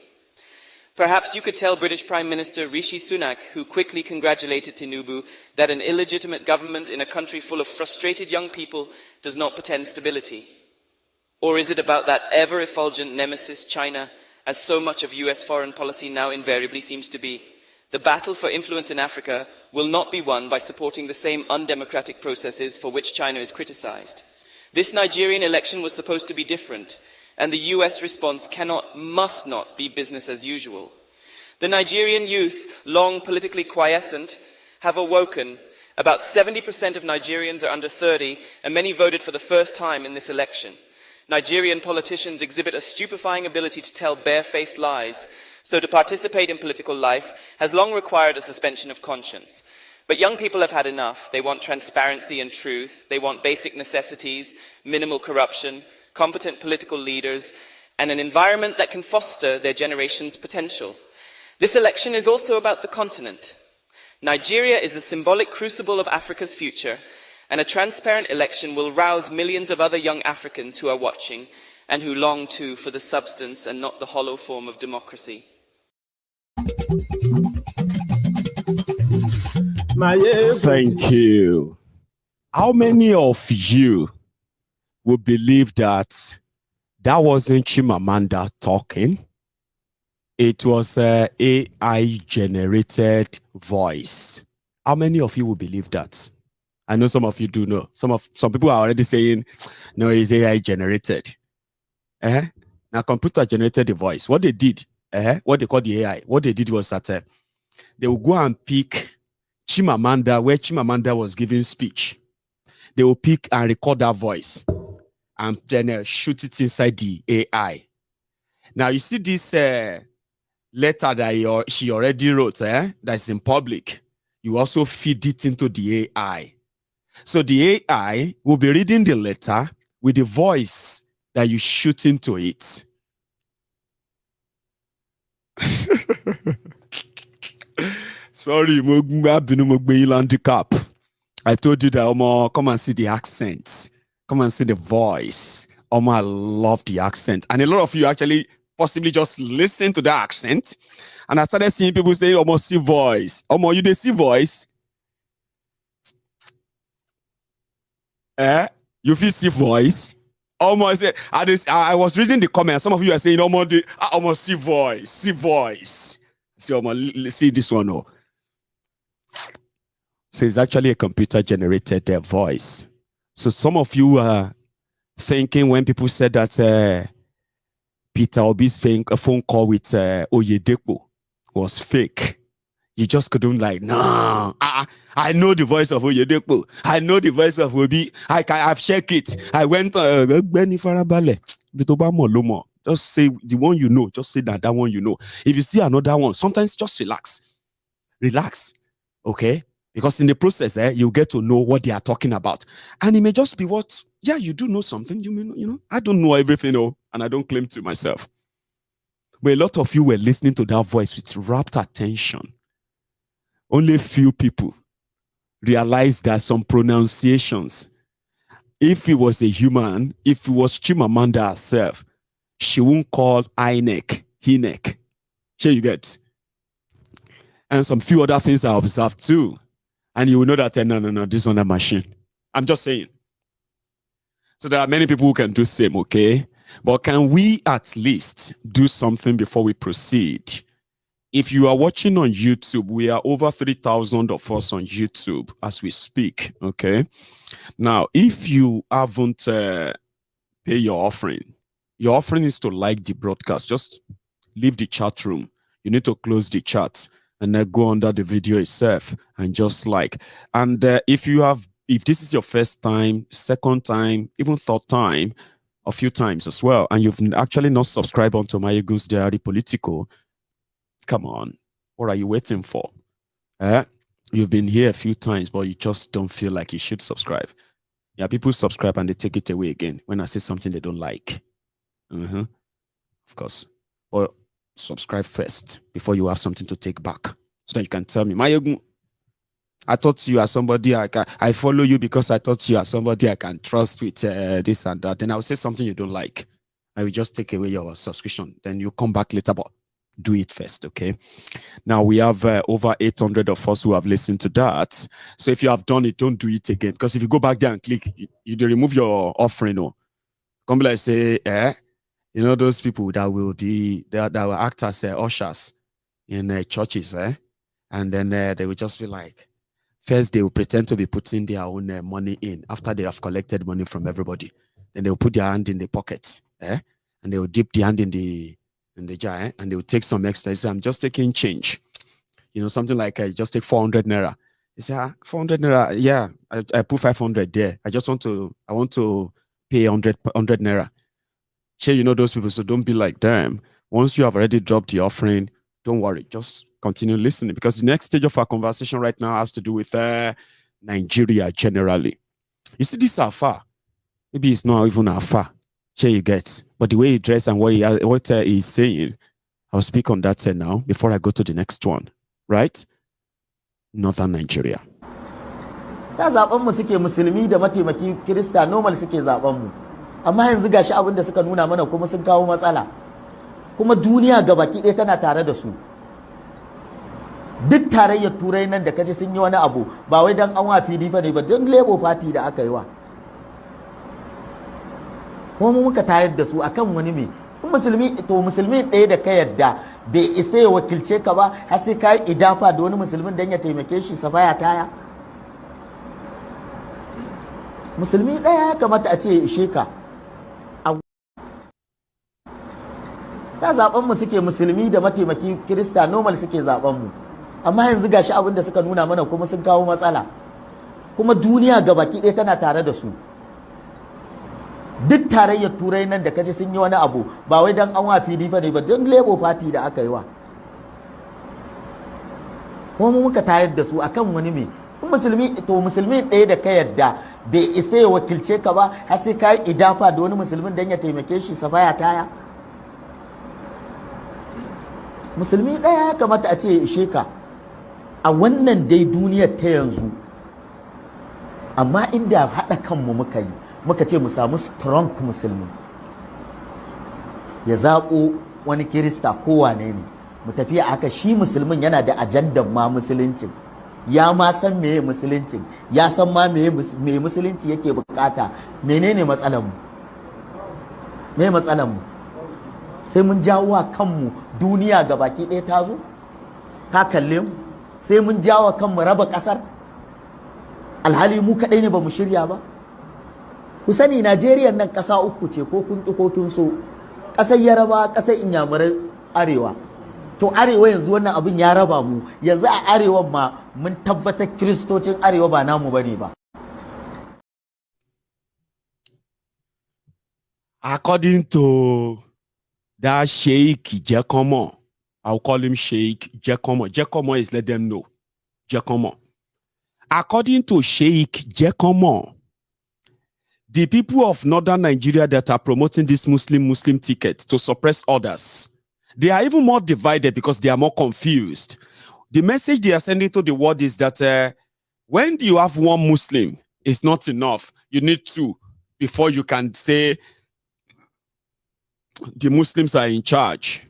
Perhaps you could tell British Prime Minister Rishi Sunak, who quickly congratulated Tinubu, that an illegitimate government in a country full of frustrated young people does not portend stability. Or is it about that ever-effulgent nemesis, China, as so much of US foreign policy now invariably seems to be? The battle for influence in Africa will not be won by supporting the same undemocratic processes for which China is criticized. This Nigerian election was supposed to be different, and the US response must not be business as usual. The Nigerian youth, long politically quiescent, have awoken. About 70% of Nigerians are under 30, and many voted for the first time in this election. Nigerian politicians exhibit a stupefying ability to tell barefaced lies, so to participate in political life has long required a suspension of conscience. But young people have had enough. They want transparency and truth. They want basic necessities, minimal corruption, competent political leaders, and an environment that can foster their generation's potential. This election is also about the continent. Nigeria is a symbolic crucible of Africa's future, and a transparent election will rouse millions of other young Africans who are watching and who long too for the substance and not the hollow form of democracy. Thank you. How many of you would believe that wasn't Chimamanda talking? It was an AI-generated voice. How many of you would believe that? I know some of you do know. Some people are already saying, no, it's AI-generated. Now, computer generated the voice. What they did, what they call the AI, what they did was that they will go and pick Chimamanda, where Chimamanda was giving speech. They will pick and record that voice and then shoot it inside the AI. Now, you see this letter that she already wrote, that's in public. You also feed it into the AI. So the AI will be reading the letter with the voice that you shoot into it. Sorry, handicap. I told you that come and see the accent. Come and see the voice. I love the accent. And a lot of you actually possibly just listen to the accent. And I started seeing people saying, see voice. You they see voice? You feel see voice? I was reading the comments. Some of you are saying, see voice. See voice. See this one. Oh. So it's actually a computer-generated voice. So some of you are thinking when people said that Peter Obi's phone call with Oyedepo was fake. You just couldn't no. I know the voice of Oyedepo. I know the voice of Obi. I've checked it. I went Benny Farabale. Just say the one you know. Just say that one you know. If you see another one, sometimes just relax. Relax. Okay? Because in the process, you get to know what they are talking about. And it may just be you do know something. I don't know everything, and I don't claim to myself. But a lot of you were listening to that voice with rapt attention. Only a few people realized that some pronunciations, if it was a human, if it was Chimamanda herself, she won't call Hinek. Sure you get? And some few other things I observed too. And you will know that, no, this is not a machine. I'm just saying. So there are many people who can do the same, okay? But can we at least do something before we proceed? If you are watching on YouTube, we are over 3,000 of us on YouTube as we speak, okay? Now, if you haven't paid your offering is to like the broadcast. Just leave the chat room. You need to close the chat and then go under the video itself and just like. And if this is your first time, second time, even third time, a few times as well, and you've actually not subscribed onto Mayegun's Diary Political, come on, what are you waiting for? You've been here a few times, but you just don't feel like you should subscribe. Yeah, people subscribe and they take it away again when I say something they don't like. Of course. Or subscribe first before you have something to take back, so that you can tell me, Mayegun, I thought you are somebody I follow you because I thought you are somebody I can trust with this and that. Then I'll say something you don't like. I will just take away your subscription. Then you come back later, but do it first, okay? Now we have over 800 of us who have listened to that. So if you have done it, don't do it again. Because if you go back there and click, you remove your offering. Or come like say, you know those people that will be that will act as ushers in churches, and then they will just be like, first they will pretend to be putting their own money in after they have collected money from everybody. Then they will put their hand in the pocket, and they will dip the hand in the jar, and they will take some extra. They say, I'm just taking change, you know, something like just take 400 naira. They say, 400 naira, yeah, I put 500 there. I want to pay 100 naira. Sure, you know those people, so don't be like them. Once you have already dropped the offering, don't worry, just continue listening, because the next stage of our conversation right now has to do with Nigeria generally. You see, this Afar, maybe it's not even Afar, sure you get, but the way he dressed and what he's saying, I'll speak on that now before I go to the next one, right? Northern Nigeria. Ta zaben mu suke musulmi da mataimaki Kirista normal suke zaben mu. Amma yanzu gashi abin da suka nuna mana kuma sun kawo matsala. Kuma duniya gabaki ɗaya tana tare da su. Duk tarayyar Turai nan da kaje sun yi wani abu ba wai dan an wa PDP ne ba, don Labour Party da aka yi wa. Kuma mu muka tayar da su akan wani me. Musulmi ɗaya da ka yadda bai isa ya wakilce ka ba har sai ka yi idafa da wani musulmin dan ya taimake shi safaya taya. Musulmi ɗaya ya kamata a ce ya ishe ka. Ta zaben mu suke musulmi da mataimaki Kirista normal suke zaben mu. Amma yanzu gashi abin da suka nuna mana kuma sun kawo matsala. Kuma duniya gabaki ɗaya tana tare da su. Duk tarayyar Turai nan da kaje sun yi wani abu ba wai dan an wa PDP ne ba, don Labour Party da aka yi wa. Kuma mu muka tayar da su akan wani me. Musulmi ɗaya da ka yadda bai isa ya wakilce ka ba har sai ka yi idafa da wani musulmin dan ya taimake shi safaya taya. Musulmi ɗaya ya kamata a ce ya ishe ka a wannan dai duniyar ta yanzu. Amma inda haɗa kanmu muka ce mu samu strong musulmi, ya zaƙo wani Kirista ko wane ne, mu tafi haka. Shi musulmin yana da ajandan ma musuluncin, ya ma san meye musuluncin, ya san ma meye musulunci yake bukata. Menene matsalarmu? Me matsalarmu? Sai mun jawo wa kanmu duniya ga baki ɗaya ta zo ta kalle mu, sai mun jawo kanmu raba ƙasar, alhali mu kaɗai ne ba mu shirya ba. Ku sani Najeriya nan ƙasa uku ce, ko kun ko kun so. Ƙasar Yaraba, ƙasar Inyamurai, Arewa. To Arewa yanzu wannan abin ya raba mu. Yanzu a Arewa ma mun tabbatar Kiristocin Arewa ba namu bane ba. According to that Sheikh Jekomo, I'll call him Sheikh Jekomo. Jekomo is let them know. Jekomo. According to Sheikh Jekomo, the people of northern Nigeria that are promoting this Muslim ticket to suppress others, they are even more divided because they are more confused. The message they are sending to the world is that when you have one Muslim, it's not enough. You need two before you can say the Muslims are in charge.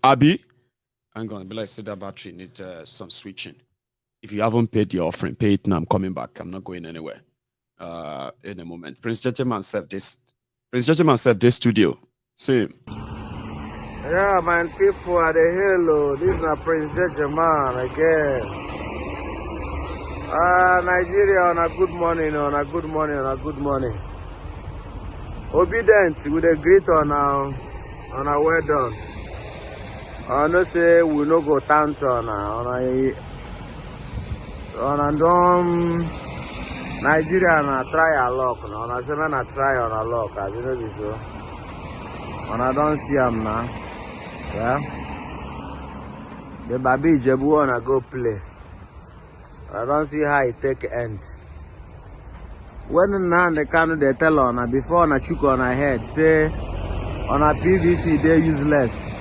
Abi, I'm going to be like, say that battery need some switching. If you haven't paid your offering, pay it now. I'm coming back. I'm not going anywhere. In a moment. Prince Gentleman said this. Prince Gentleman said this studio. See. Yeah, man, people are the hello. This is not Prince Gentleman again. Nigeria on a good morning, on a good morning, on a good morning. Obedient with a greet on a well done. I no say we no go tanto on a dumb Nigeria na try a lock now. On a seven na try on a lock. I know this so. On a don't see him now. Yeah. The baby Jebu wanna go play. I don't see how it take end. When now the can they tell on before on a shook on her head say on a PVC they useless.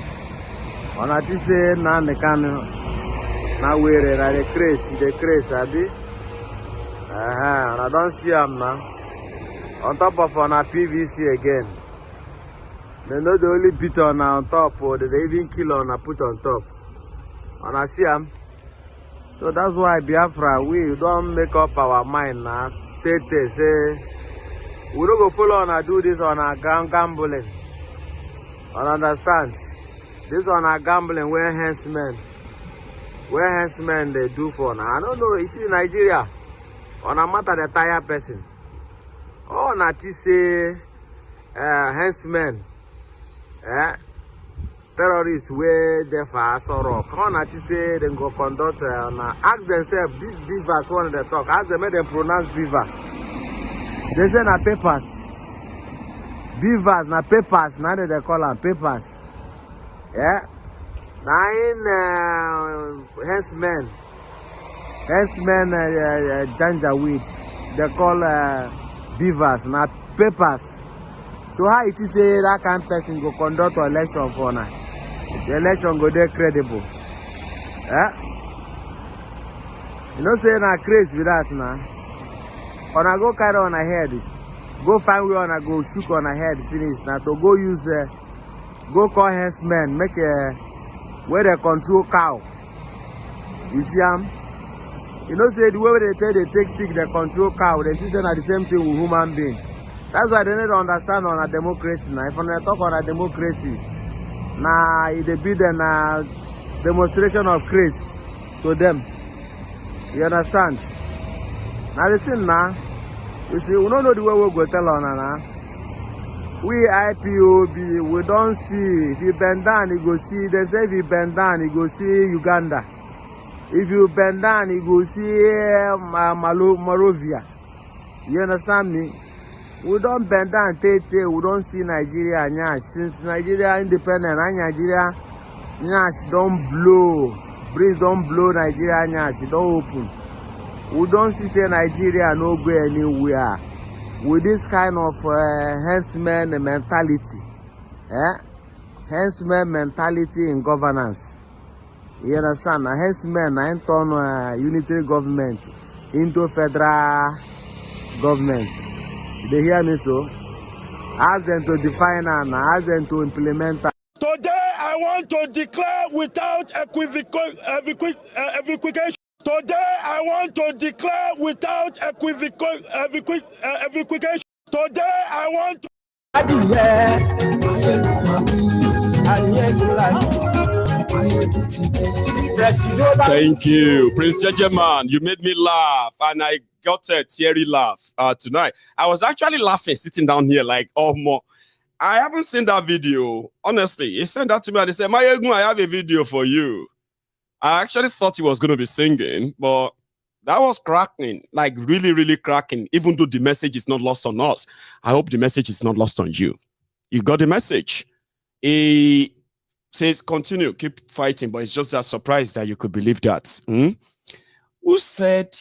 On a say now the can now we're the craze, Abi. And I don't see him now. On top of on a PVC again. They know they only beat on top, or they even kill on and put on top. And I see them. So that's why Biafra, we don't make up our mind now. Tete say, we don't go follow and do this on our gambling. And understand, this on our gambling where hencemen they do for now. I don't know, you see Nigeria, on a matter the tire person. Oh, not to say hencemen, terrorists where they for sorrow. Come on, to say they go conduct ask themselves, these beavers one they talk, ask them make them pronounce beaver. They say na papers. Beavers na papers, now they call them papers. Yeah. Now in hencemen janjaweed, they call beavers na papers. So how it is say that kind of person go conduct an election for now? The election go there credible. Yeah. You know say na crazy with that now. On I go carry on ahead. Go find where on I go shook on ahead finish. Now to go use go call hencemen, make where they control cow. You see you know say the way they tell they take stick they control cow, they think at the same thing with human being. That's why they need to understand on a democracy now. If they talk on a democracy, now it be then a demonstration of grace to them. You understand? Now the thing now, you see, we don't know the way we go tell on now. We IPOB, we don't see. If you bend down, you go see. They say if you bend down, you go see Uganda. If you bend down, you go see Morovia. You understand me? We don't bend down, we don't see Nigeria nyash. Since Nigeria independent, and Nigeria nyash don't blow. Breeze don't blow Nigeria nyash, it don't open. We don't see say Nigeria no go anywhere with this kind of henceman mentality. Henceman mentality in governance. You understand? Hencemen I turn unitary government into federal government. They hear me so? Ask them to define and ask them to implement. Today I want to declare without equivocation. Today I want to declare without equivocation. Today I want to. Thank you, Prince Jejeman. You made me laugh, and I got a teary laugh tonight. I was actually laughing sitting down here like, oh, more. I haven't seen that video. Honestly, he sent that to me and he said, Mayegun, I have a video for you. I actually thought he was going to be singing, but that was cracking, like really, really cracking, even though the message is not lost on us. I hope the message is not lost on you. You got the message. He says, continue, keep fighting, but it's just a surprise that you could believe that. Who said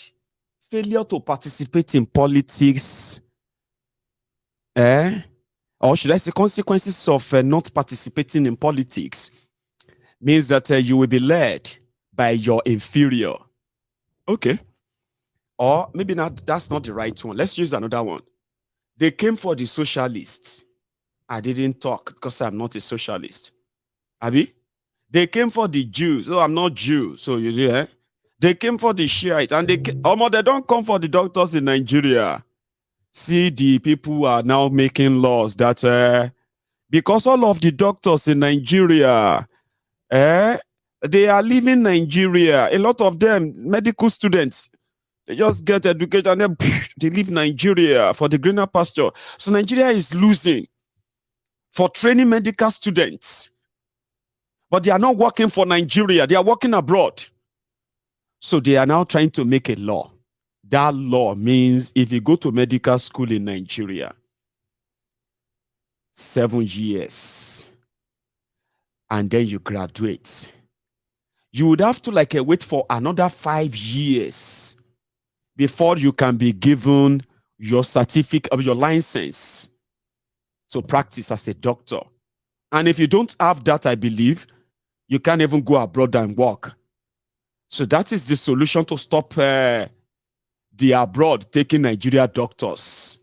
failure to participate in politics, or should I say consequences of not participating in politics means that you will be led by your inferior? Okay. Or maybe not, that's not the right one. Let's use another one. They came for the socialists. I didn't talk because I'm not a socialist. Abi? They came for the Jews. Oh, I'm not Jew. So you see, They came for the Shiite. And they don't come for the doctors in Nigeria. See, the people who are now making laws that because all of the doctors in Nigeria, they are leaving Nigeria. A lot of them, medical students, they just get educated and then they leave Nigeria for the greener pasture. So Nigeria is losing for training medical students. But they are not working for Nigeria. They are working abroad. So they are now trying to make a law. That law means if you go to medical school in Nigeria, 7 years, and then you graduate, you would have to wait for another 5 years before you can be given your certificate of your license to practice as a doctor. And if you don't have that, I believe, you can't even go abroad and work. So that is the solution to stop the abroad taking Nigeria doctors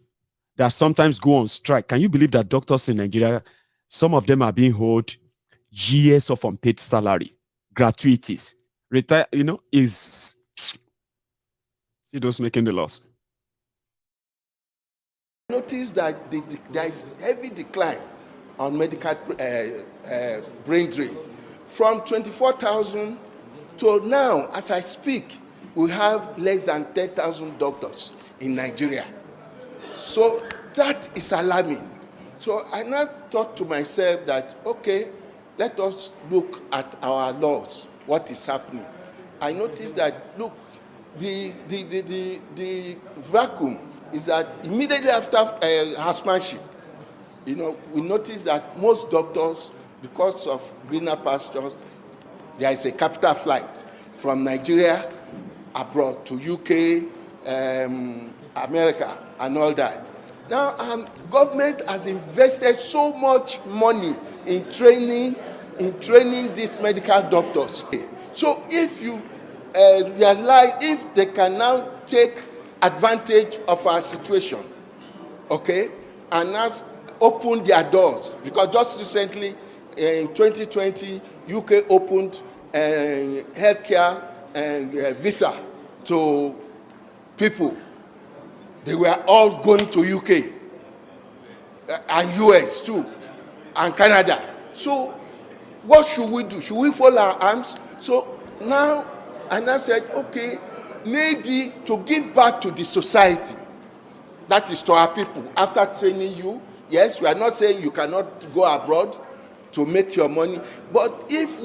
that sometimes go on strike. Can you believe that doctors in Nigeria, Some of them are being owed years of unpaid salary, gratuities. Retire, is see those making the loss. Notice that there is heavy decline on medical brain drain. From 24,000 to now, as I speak, we have less than 10,000 doctors in Nigeria. So that is alarming. So I now thought to myself that, okay, let us look at our laws, what is happening. I noticed that, look, the vacuum is that immediately after housemanship, we notice that most doctors, because of greener pastures, there is a capital flight from Nigeria abroad to UK, America, and all that. Now, government has invested so much money in training these medical doctors. So if you realize, if they can now take advantage of our situation, okay, and now open their doors, because just recently in 2020, UK opened healthcare and visa to people. They were all going to UK and US too, and Canada. So what should we do? Should we fold our arms? So now, and I said, okay, maybe to give back to the society, that is to our people, after training you. Yes, we are not saying you cannot go abroad to make your money, but if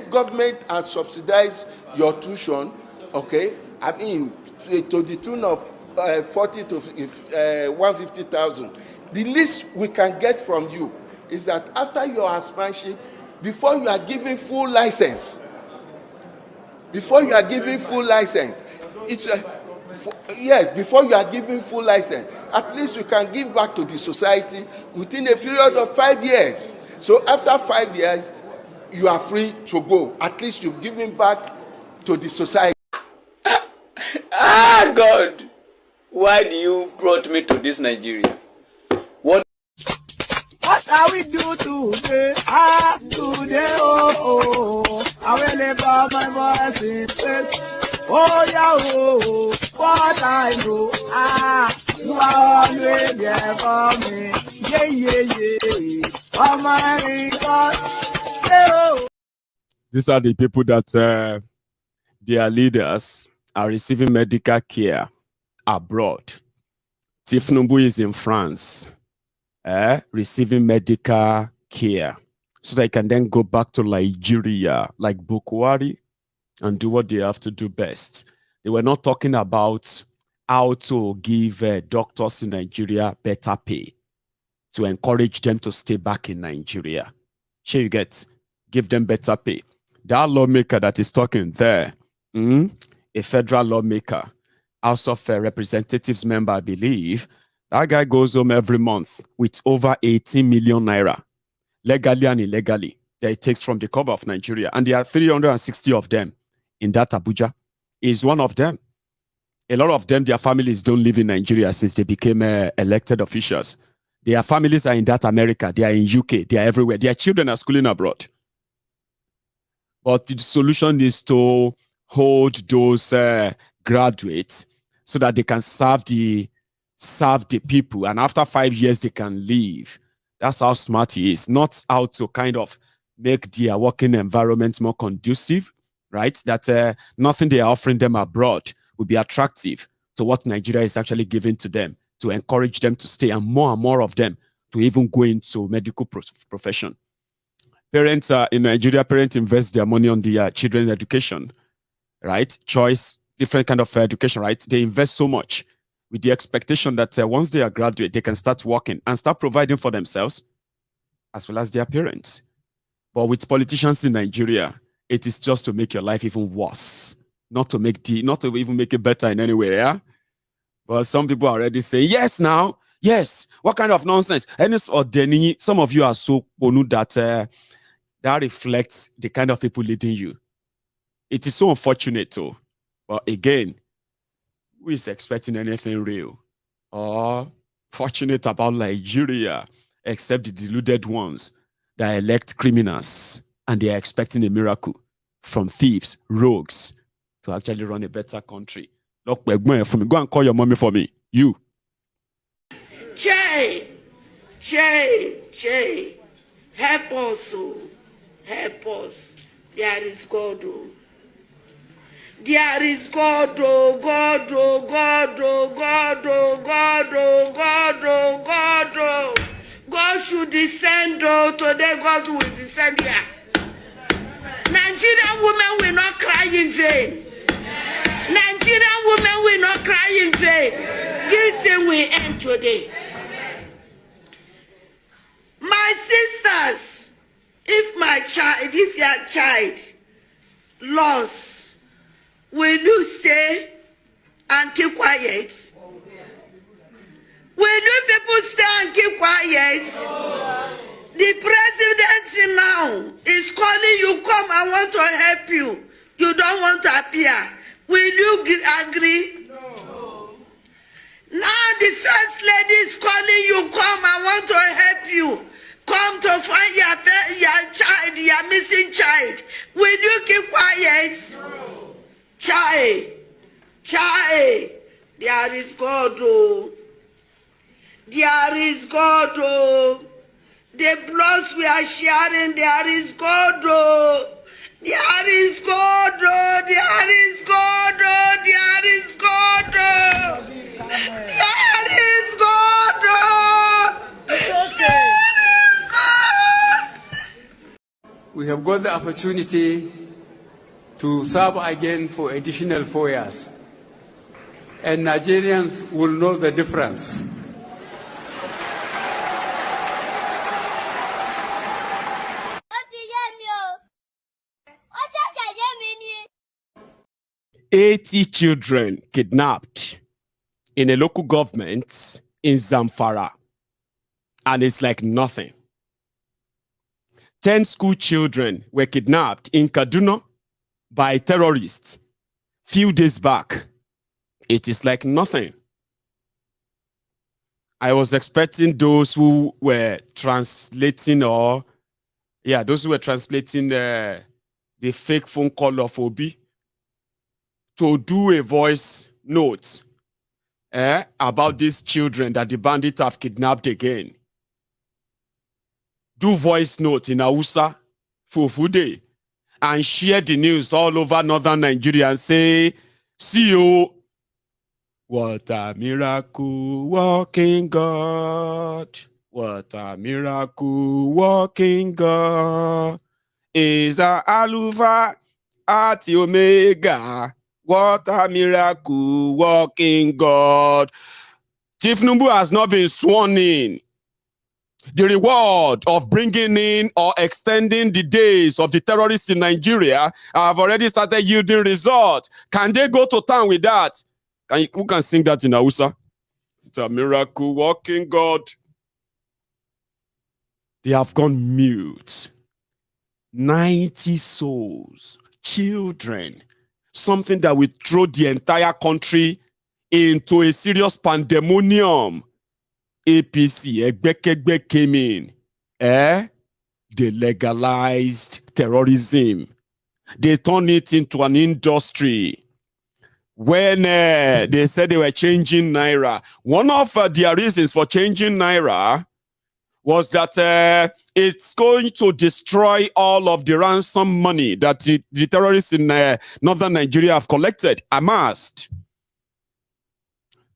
government has subsidized your tuition, okay, I mean, to the tune of 40 to 150,000, the least we can get from you is that after your housemanship, before you are given full license, before you are given full license, before you are given full license, at least you can give back to the society within a period of 5 years. So after 5 years, you are free to go. At least you've given back to the society. Ah, God, why do you brought me to this Nigeria? What are we do today? Today, I will live out my voice in space. Oh, yeah, what I know, you are always there for me. Yeah. Oh, my God. These are the people that their leaders are receiving medical care abroad. Tinubu is in France, receiving medical care so they can then go back to Nigeria like Bukwari and do what they have to do best. They were not talking about how to give doctors in Nigeria better pay to encourage them to stay back in Nigeria. Sure, you get, give them better pay. That lawmaker that is talking there, a federal lawmaker, House of Representatives member, I believe, that guy goes home every month with over 18 million naira, legally and illegally, that it takes from the cover of Nigeria. And there are 360 of them in that Abuja. Is one of them. A lot of them, their families don't live in Nigeria since they became elected officials. Their families are in that America, they are in UK, they are everywhere. Their children are schooling abroad. But the solution is to hold those graduates so that they can serve the people, and after 5 years they can leave. That's how smart he is. Not how to kind of make their working environment more conducive, right? That nothing they are offering them abroad will be attractive to what Nigeria is actually giving to them, to encourage them to stay, and more of them to even go into medical profession. Parents in Nigeria, parents invest their money on their children's education, right? Choice, different kind of education, right? They invest so much with the expectation that once they are graduate, they can start working and start providing for themselves as well as their parents. But with politicians in Nigeria, it is just to make your life even worse, not to even make it better in any way, yeah? But some people are already saying, yes, now, yes, what kind of nonsense? And some of you are so ponu that that reflects the kind of people leading you. It is so unfortunate too. But again, who is expecting anything real or fortunate about Nigeria? except the deluded ones that elect criminals and they are expecting a miracle from thieves, rogues, to actually run a better country. Look, go and call your mommy for me. You. Che, help us, oh. Help us. There is God, oh. There is God, oh, God, oh, God, oh, God, oh, God, oh, God, oh, God, oh. God should descend, oh, today God will descend here. Nigerian women will not cry in vain. Nigerian women will not cry in vain. This thing will end today. My sisters, if your child lost, will you stay and keep quiet? Will you people stay and keep quiet? The president now is calling you, come, I want to help you. You don't want to appear. Will you agree? No. Now the first lady is calling you, come, I want to help you. Come to find your child, your missing child. Will you keep quiet? No. Child, there is God, oh. There is God, oh. The bloods we are sharing, there is God, oh. There is God, oh. There is God, oh. There is God, oh. There is God, oh. We have got the opportunity to serve again for additional 4 years. And Nigerians will know the difference. 80 children kidnapped in a local government in Zamfara. And it's like nothing. 10 school children were kidnapped in Kaduna by terrorists few days back. It is like nothing. I was expecting those who were translating those who were translating the fake phone call of Obi to do a voice note about these children that the bandits have kidnapped again. Do voice note in Hausa for Fude and share the news all over northern Nigeria and say, see you. What a miracle working God. What a miracle working God. Is a Alpha at Omega. What a miracle working God. Tinubu has not been sworn in. The reward of bringing in or extending the days of the terrorists in Nigeria have already started yielding results. Can they go to town with that? Who can sing that in Hausa? It's a miracle working God. They have gone mute. 90 souls, children, something that will throw the entire country into a serious pandemonium. APC, Egbekegbe came in. They legalized terrorism. They turned it into an industry. When they said they were changing Naira, one of their reasons for changing Naira was that it's going to destroy all of the ransom money that the terrorists in northern Nigeria have collected, amassed.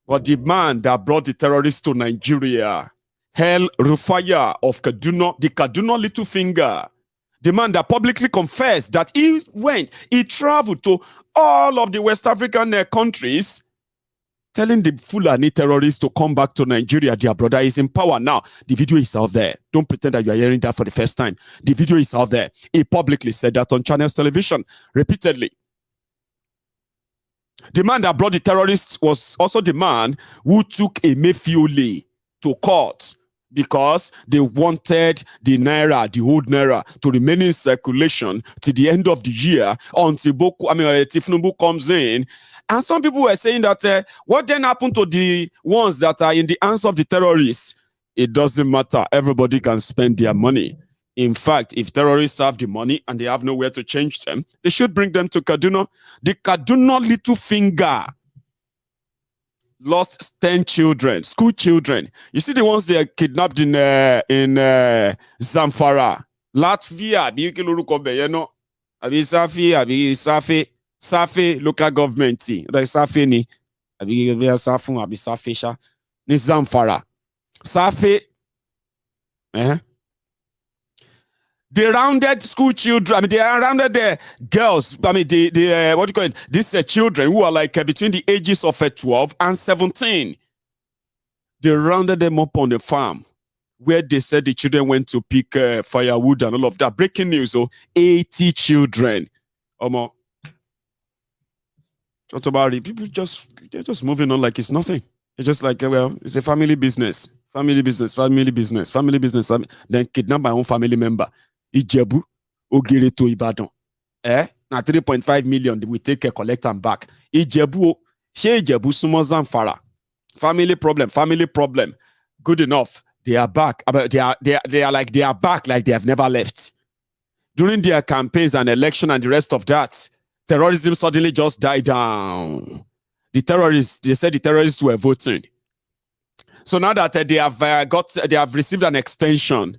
But the man that brought the terrorists to Nigeria, El Rufaya of Kaduna, the Kaduna Little Finger, the man that publicly confessed that he traveled to all of the West African countries, telling the Fulani terrorists to come back to Nigeria. Their brother is in power now. The video is out there. Don't pretend that you are hearing that for the first time. The video is out there. He publicly said that on Channels Television repeatedly. The man that brought the terrorists was also the man who took Emefiole to court because they wanted the Naira, the old Naira, to remain in circulation till the end of the year until Tinubu comes in. And some people were saying that what then happened to the ones that are in the hands of the terrorists? it doesn't matter. Everybody can spend their money. In fact, if terrorists have the money and they have nowhere to change them, they should bring them to Kaduna. The Kaduna little finger lost 10 children, school children. You see the ones they are kidnapped in Zamfara, Latvia, Abi Safi local government. Like Safi ni Abi Safun Abi Safisha ni Zamfara. Safi they rounded school children. I mean, they rounded the girls. I mean, the what do you call it? These children who are like between the ages of 12 and 17. They rounded them up on the farm where they said the children went to pick firewood and all of that. Breaking news: 80 children. What about it? People they're just moving on like it's nothing. It's just like, well, it's a family business. Family business. Then kidnap my own family member. Ijebu, Ogere to Ibadan. Now 3.5 million, we take a collect and back. Ijebu, she Ijebu Sumo Zamfara. Family problem. Good enough. They are back. But they are back like they have never left. During their campaigns and election and the rest of that, terrorism suddenly just died down. They said the terrorists were voting. So now that they have received an extension,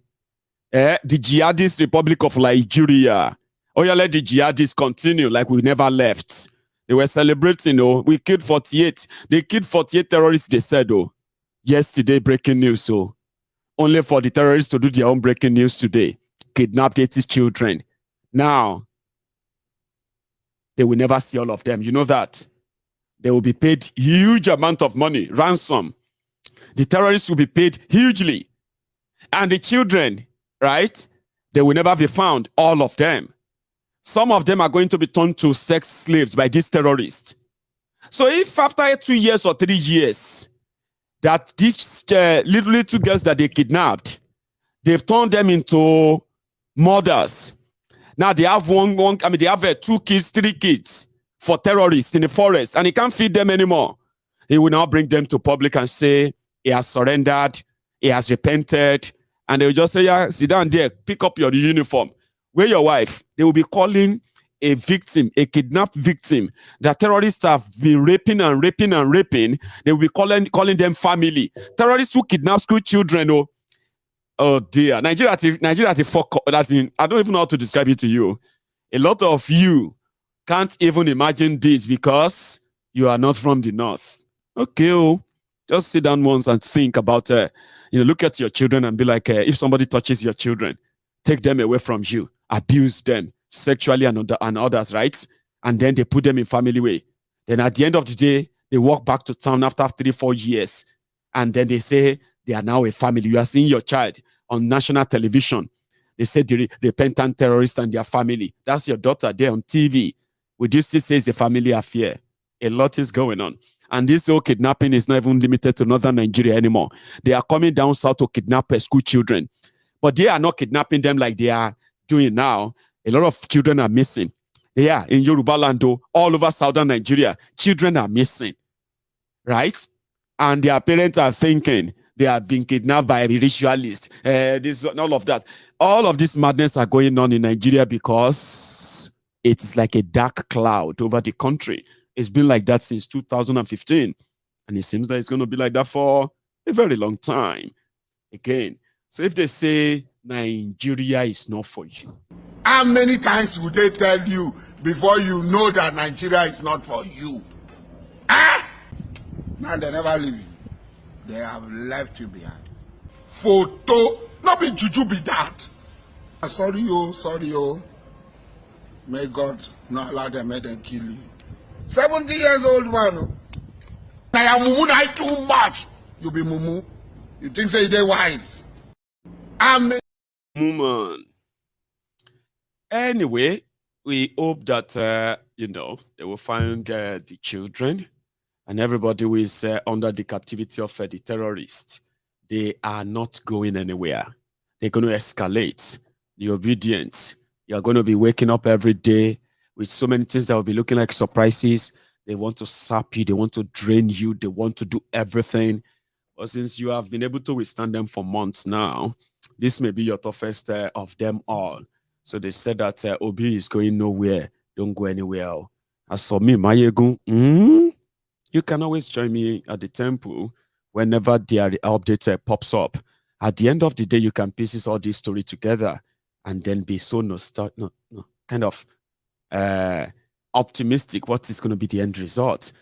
the Jihadist Republic of Nigeria, let the jihadists continue like we never left. They were celebrating, we killed 48. They killed 48 terrorists, they said, yesterday, breaking news, only for the terrorists to do their own breaking news today. Kidnapped 80 children. Now, they will never see all of them. You know that. They will be paid huge amount of money, ransom. The terrorists will be paid hugely. And the children, right? They will never be found, all of them. Some of them are going to be turned to sex slaves by these terrorists. So if after 2 years or 3 years, that these little girls that they kidnapped, they've turned them into mothers. Now they have they have 2 kids, 3 kids for terrorists in the forest, and he can't feed them anymore. He will now bring them to public and say, he has surrendered, he has repented, and they will just say, yeah, sit down there, pick up your uniform. Where your wife? They will be calling a victim, a kidnapped victim that terrorists have been raping. They will be calling them family. Terrorists who kidnap school children. Oh dear. Nigeria, fuck up. I don't even know how to describe it to you. A lot of you can't even imagine this because you are not from the north. Okay, just sit down once and think about, look at your children and be like, if somebody touches your children, take them away from you, abuse them sexually and others, right? And then they put them in family way. Then at the end of the day, they walk back to town after 3-4 years. And then they say they are now a family. You are seeing your child on national television. They say the repentant terrorist and their family. That's your daughter there on TV. Would you still say it's a family affair? A lot is going on. And this whole kidnapping is not even limited to northern Nigeria anymore. They are coming down south to kidnap school children. But they are not kidnapping them like they are doing now. A lot of children are missing. Yeah, in Yoruba land, all over southern Nigeria, children are missing. Right? And their parents are thinking they have been kidnapped by a ritualist. All of that. All of this madness are going on in Nigeria because it's like a dark cloud over the country. It's been like that since 2015. And it seems that it's going to be like that for a very long time. Again, so if they say Nigeria is not for you. How many times would they tell you before you know that Nigeria is not for you? Now they never leave you. They have left you behind. Photo, not be juju be that. Sorry, oh. May God not allow them, make them kill you. 70 years old man. I am mumu na too much. You be mumu. You think say they wise. Amen. Woman. Anyway, we hope that they will find the children and everybody who is under the captivity of the terrorists. They are not going anywhere. They're going to escalate. The obedience. You're going to be waking up every day with so many things that will be looking like surprises. They want to sap you. They want to drain you. They want to do everything. But since you have been able to withstand them for months now, this may be your toughest of them all. So they said that Obi is going nowhere. Don't go anywhere. As for me, Mayegun, you can always join me at the temple whenever the update pops up. At the end of the day, you can piece all this story together and then be so optimistic what is going to be the end result.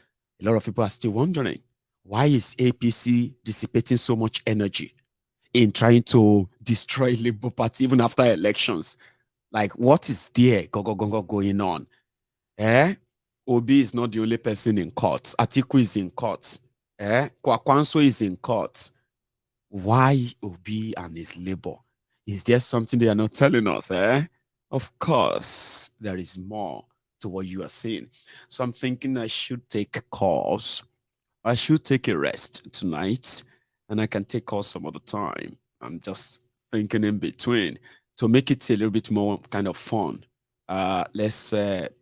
A lot of people are still wondering, why is APC dissipating so much energy in trying to destroy Labour Party even after elections? Like, what is there going on? Obi is not the only person in court. Atiku is in court. Kwakwanso is in court. Why Obi and his Labour? Is there something they are not telling us? Of course, there is more to what you are saying. So I'm thinking I should take a course. I should take a rest tonight, and I can take calls some other time. I'm just thinking in between to make it a little bit more kind of fun. Let's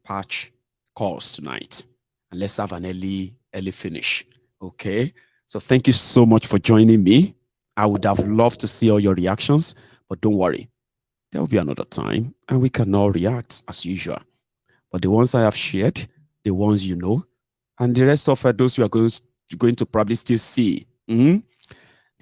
patch calls tonight, and let's have an early finish. Okay. So thank you so much for joining me. I would have loved to see all your reactions, but don't worry, there will be another time, and we can all react as usual. But the ones I have shared, the ones you know, and the rest of those you are going to probably still see. The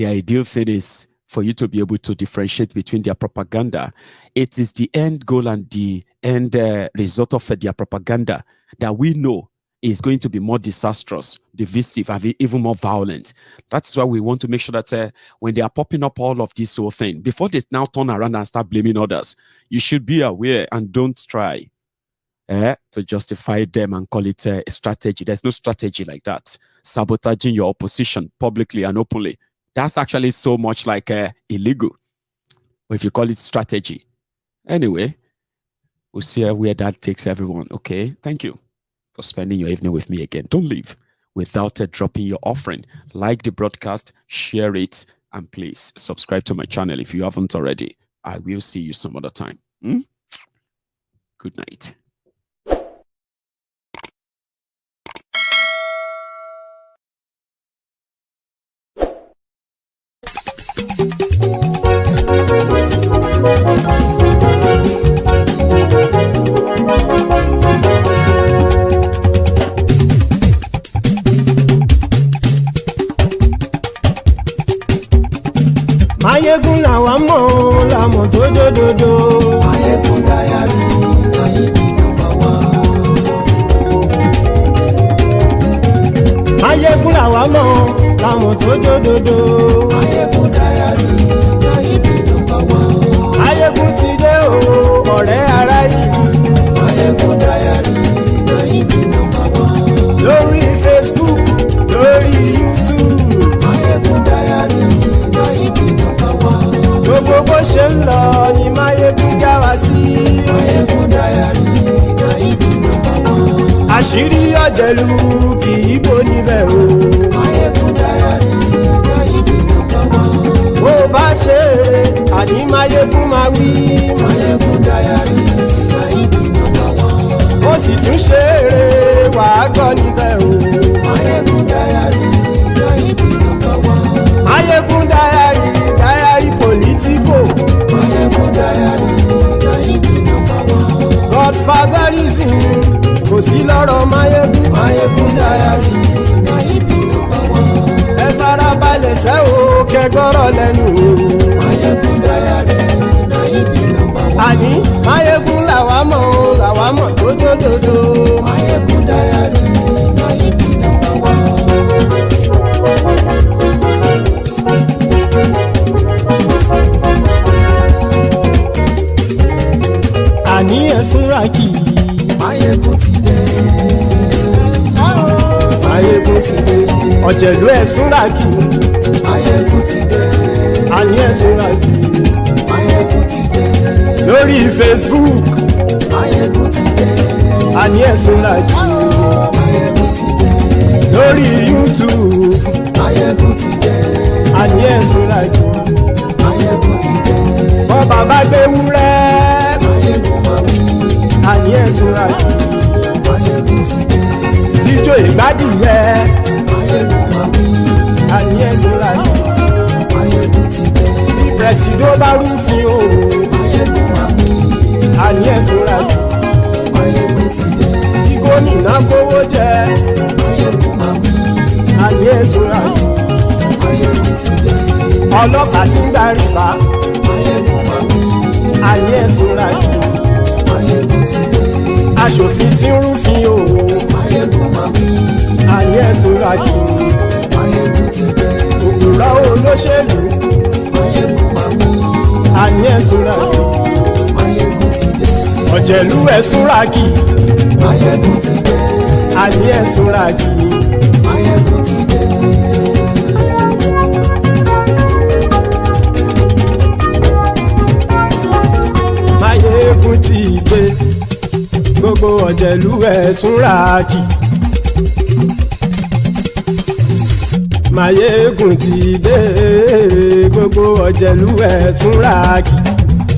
ideal thing is for you to be able to differentiate between their propaganda. It is the end goal and the end result of their propaganda that we know is going to be more disastrous, divisive, and even more violent. That's why we want to make sure that when they are popping up all of this whole thing, before they now turn around and start blaming others, you should be aware and don't try to justify them and call it a strategy. There's no strategy like that. Sabotaging your opposition publicly and openly, that's actually so much like illegal. But if you call it strategy. Anyway, we'll see where that takes everyone. Okay, thank you for spending your evening with me again. Don't leave without dropping your offering. Like the broadcast, share it, and please subscribe to my channel if you haven't already. I will see you some other time. Good night. Mayegun làwa mọ̀ làmọ̀ tó dòdòdò. Mayegun Diary Ayébi #1. Mayegun làwa mọ̀ làmọ̀ tó dòdòdò. Mayegun Diary Ayébi #1. Mayegun ti dé o ọ̀rẹ́ ará ìlú. Mayegun Diary Ayébi #1. Lórí Facebook, lórí YouTube. Mayegun Diary Ayébi #1. Gbogbo bó ṣe ń lọ ni Mayegun já wa sí. Mayegun Diary Ayébi #1. Àṣírí ọ̀jẹ̀lú kì í bò níbẹ̀ o. Mayegun Diary Ayébi #1. Bó bá ṣe eré àní Mayegun máa wí. Mayegun Diary Ayébi #1. Ó sì tún ṣe eré wàá gbọ́ níbẹ̀ o. Mayegun Diary Ayébi #1. Mayegun Diary politico. Mayegun Diary Ayébi #1. Godfatherism kò sí lọ́rọ̀ Mayegun. Mayegun Diary Ayébi #1. Ẹ farabalẹ̀ sẹ́ o kẹgọ́rọ̀ lẹ́nu o. Mayegun Diary Ayébi #1. Àní Mayegun làwa mọ̀ tó dòdòdò. Mayegun Diary Ayébi #1. Àní ẹ̀sùn ràkì. Mayegun ti dé. Mayegun ti dé. Ọ̀jẹ̀lú ẹ̀sùn ràkì. Mayegun ti dé. Àní ẹ̀sùn ràkì. Mayegun ti dé. Lórí Facebook. Mayegun ti dé. Àní ẹ̀sùn ràkì. Mayegun ti dé. Lórí YouTube. Mayegun ti dé. Àní ẹ̀sùn ràkì. Mayegun ti dé. Bọ́ bàbá gbé wúrẹ́. Mayegun máa wí. Àní ẹ̀sùn ràkì. Mayegun ti dé. Ijó ìgbádìí yẹ. Mayegun máa wí. Àní ẹ̀sùn. ṣọ́ra kí. Máyégún ti dé. Bí pẹ̀sìdó bá rúfin o. Máyégún máa wí. Àní ẹ̀ ṣọ́ra kí. Máyégún ti dé. Bí gómìnà kówó jẹ. Máyégún máa wí. Àní ẹ̀ ṣọ́ra kí. Máyégún ti dé. Ọlọ́pàá tí ń gba rìbá. Máyégún máa wí. Àní ẹ̀ ṣọ́ra kí. Máyégún ti dé. Aṣòfin tí ń rúfin o. Máyégún máa wí. Àní ẹ̀ ṣọ́ra kí. Máyégún ti dé. Òkúrọ̀ olóṣèlú. Máyégún máa wí. Àní ẹ̀ ṣọ́ra kí. Máyégún ti dé. Ọ̀jẹ̀lú ẹ̀ ṣọ́ra kí. Máyégún ti dé. Àní ẹ̀ ṣọ́ra kí. Máyégún ti dé. Máyégún ti dé. Gbogbo ọ̀jẹ̀lú ẹ̀ ṣọ́ra kí. Máyégún ti dé. Gbogbo ọ̀jẹ̀lú ẹ̀ ṣọ́ra kí.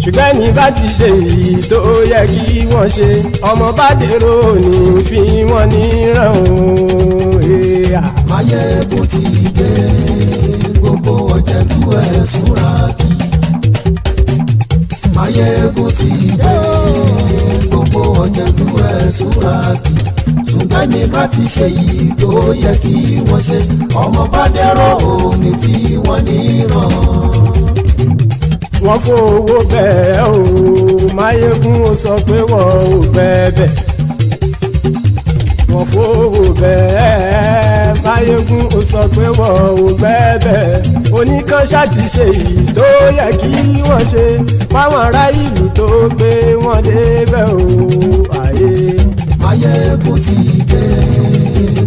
Ṣùgbọ́n ní bá ti ṣe èyí tó yẹ kí wọ́n ṣe, ọmọ bá dèrò ní fi wọ́n níran o. Máyégún ti dé. Gbogbo ọ̀jẹ̀lú ẹ̀ ṣọ́ra kí. Máyégún ti dé. Gbogbo ọ̀jẹ̀lú ẹ̀ ṣọ́ra kí. Ṣùgbọ́n ní bá ti ṣe èyí tó yẹ kí wọ́n ṣe, ọmọ bá dèrò ní fi wọ́n níran. Wọ́n fowó bẹ́ẹ̀ o, Máyégún ó sọ pé wọ́n ò bẹ́ẹ̀. Wọ́n fowó bẹ́ẹ̀, Máyégún ó sọ pé wọ́n ò bẹ́ẹ̀. Oníkanṣá ti ṣe èyí tó yẹ kí wọ́n ṣe, fáwọn ará ìlú tó gbé wọn débẹ̀ o. Máyégún ti dé.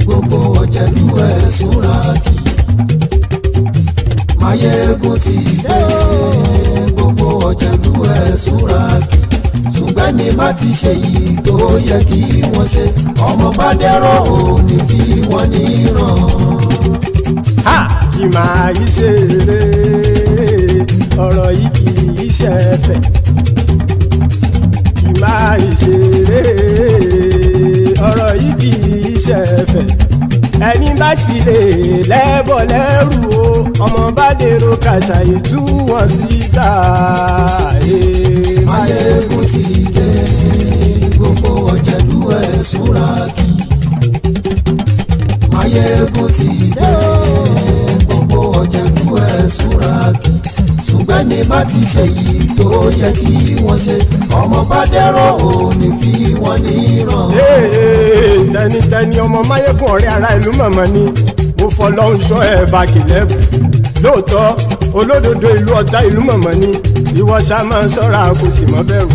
Gbogbo ọ̀jẹ̀lú ẹ̀ ṣọ́ra kí. Máyégún ti dé. Gbogbo ọ̀jẹ̀lú ẹ̀ ṣọ́ra kí. Ṣùgbọ́n ní bá ti ṣe yìí tó yẹ kí wọ́n ṣe, ọmọ bá dẹ́rọ̀ ò ní fi wọ́n níran. Kì máa yí ṣe eré, ọ̀rọ̀ yìí kì í ṣe ẹ̀fẹ̀. Kì máa yí ṣe eré, ọ̀rọ̀ yìí kì í ṣe ẹ̀fẹ̀. Ẹni bá ti lè lẹ́bọ̀ lẹ́rù o, ọmọ bá dèrò kàṣàyè tú wọn síta. Máyégún ti dé. Gbogbo ọ̀jẹ̀lú ẹ̀ ṣọ́ra kí. Máyégún ti dé. Gbogbo ọ̀jẹ̀lú ẹ̀ ṣọ́ra kí. Ṣùgbọ́n ní bá ti ṣe yìí tó yẹ kí wọ́n ṣe, ọmọ bá dẹ́rọ̀ ò ní fi wọ́n níran. Tẹnitẹni ọmọ Máyégún ọ̀rẹ́ ara ìlú mọ̀mọ́ ni mo fọlọ́run ṣọ́ ẹ̀ bá kìlẹ́bù. Lóòótọ́ olódodo ìlú ọ̀tá ìlú mọ̀mọ́ ni ìwọ ṣá máa ń ṣọ́ra kò sì mọ́ bẹ̀rù.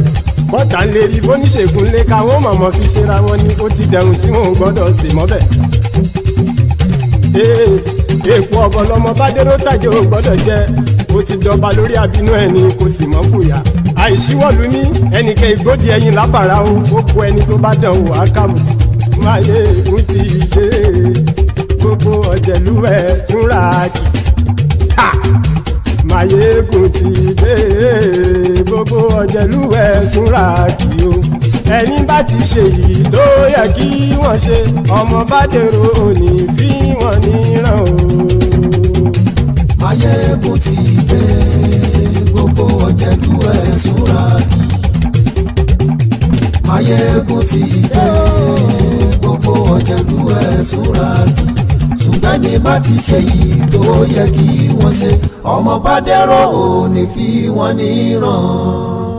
Bọ́tà ń lè rí bóníṣègùn lé káwọn mọ̀mọ́ fi ṣera wọn ni ó ti dẹrùn tí wọn ò gbọ́dọ̀ sè mọ́bẹ̀. Èèpo ọ̀bọ lọmọ bá dérò tàjẹ́ ò gbọ́dọ̀ jẹ́, ó ti jọba lórí àbínú ẹni kò sì mọ́ fòyà. Àìsíwọ́lu ní ẹnìkẹ́ ìgbódì ẹyin lábàrá o, ó kó ẹni tó bá dán wò á kàmù. Máyégún ti dé. Gbogbo ọ̀jẹ̀lú ẹ̀ túnra kì. Máyégún ti dé. Gbogbo ọ̀jẹ̀lú ẹ̀ túnra kì o. Ẹni bá ti ṣe yìí tó yẹ kí wọ́n ṣe, ọmọ bá dèrò òní fi wọ́n níran o. Máyégún ti dé. Gbogbo ọ̀jẹ̀lú ẹ̀ ṣọ́ra kí. Máyégún ti dé. Gbogbo ọ̀jẹ̀lú ẹ̀ ṣọ́ra kí. Ṣùgbọ́n ní bá ti ṣe yìí tó yẹ kí wọ́n ṣe, ọmọ bá dẹ́rọ̀ ò ní fi wọ́n níran.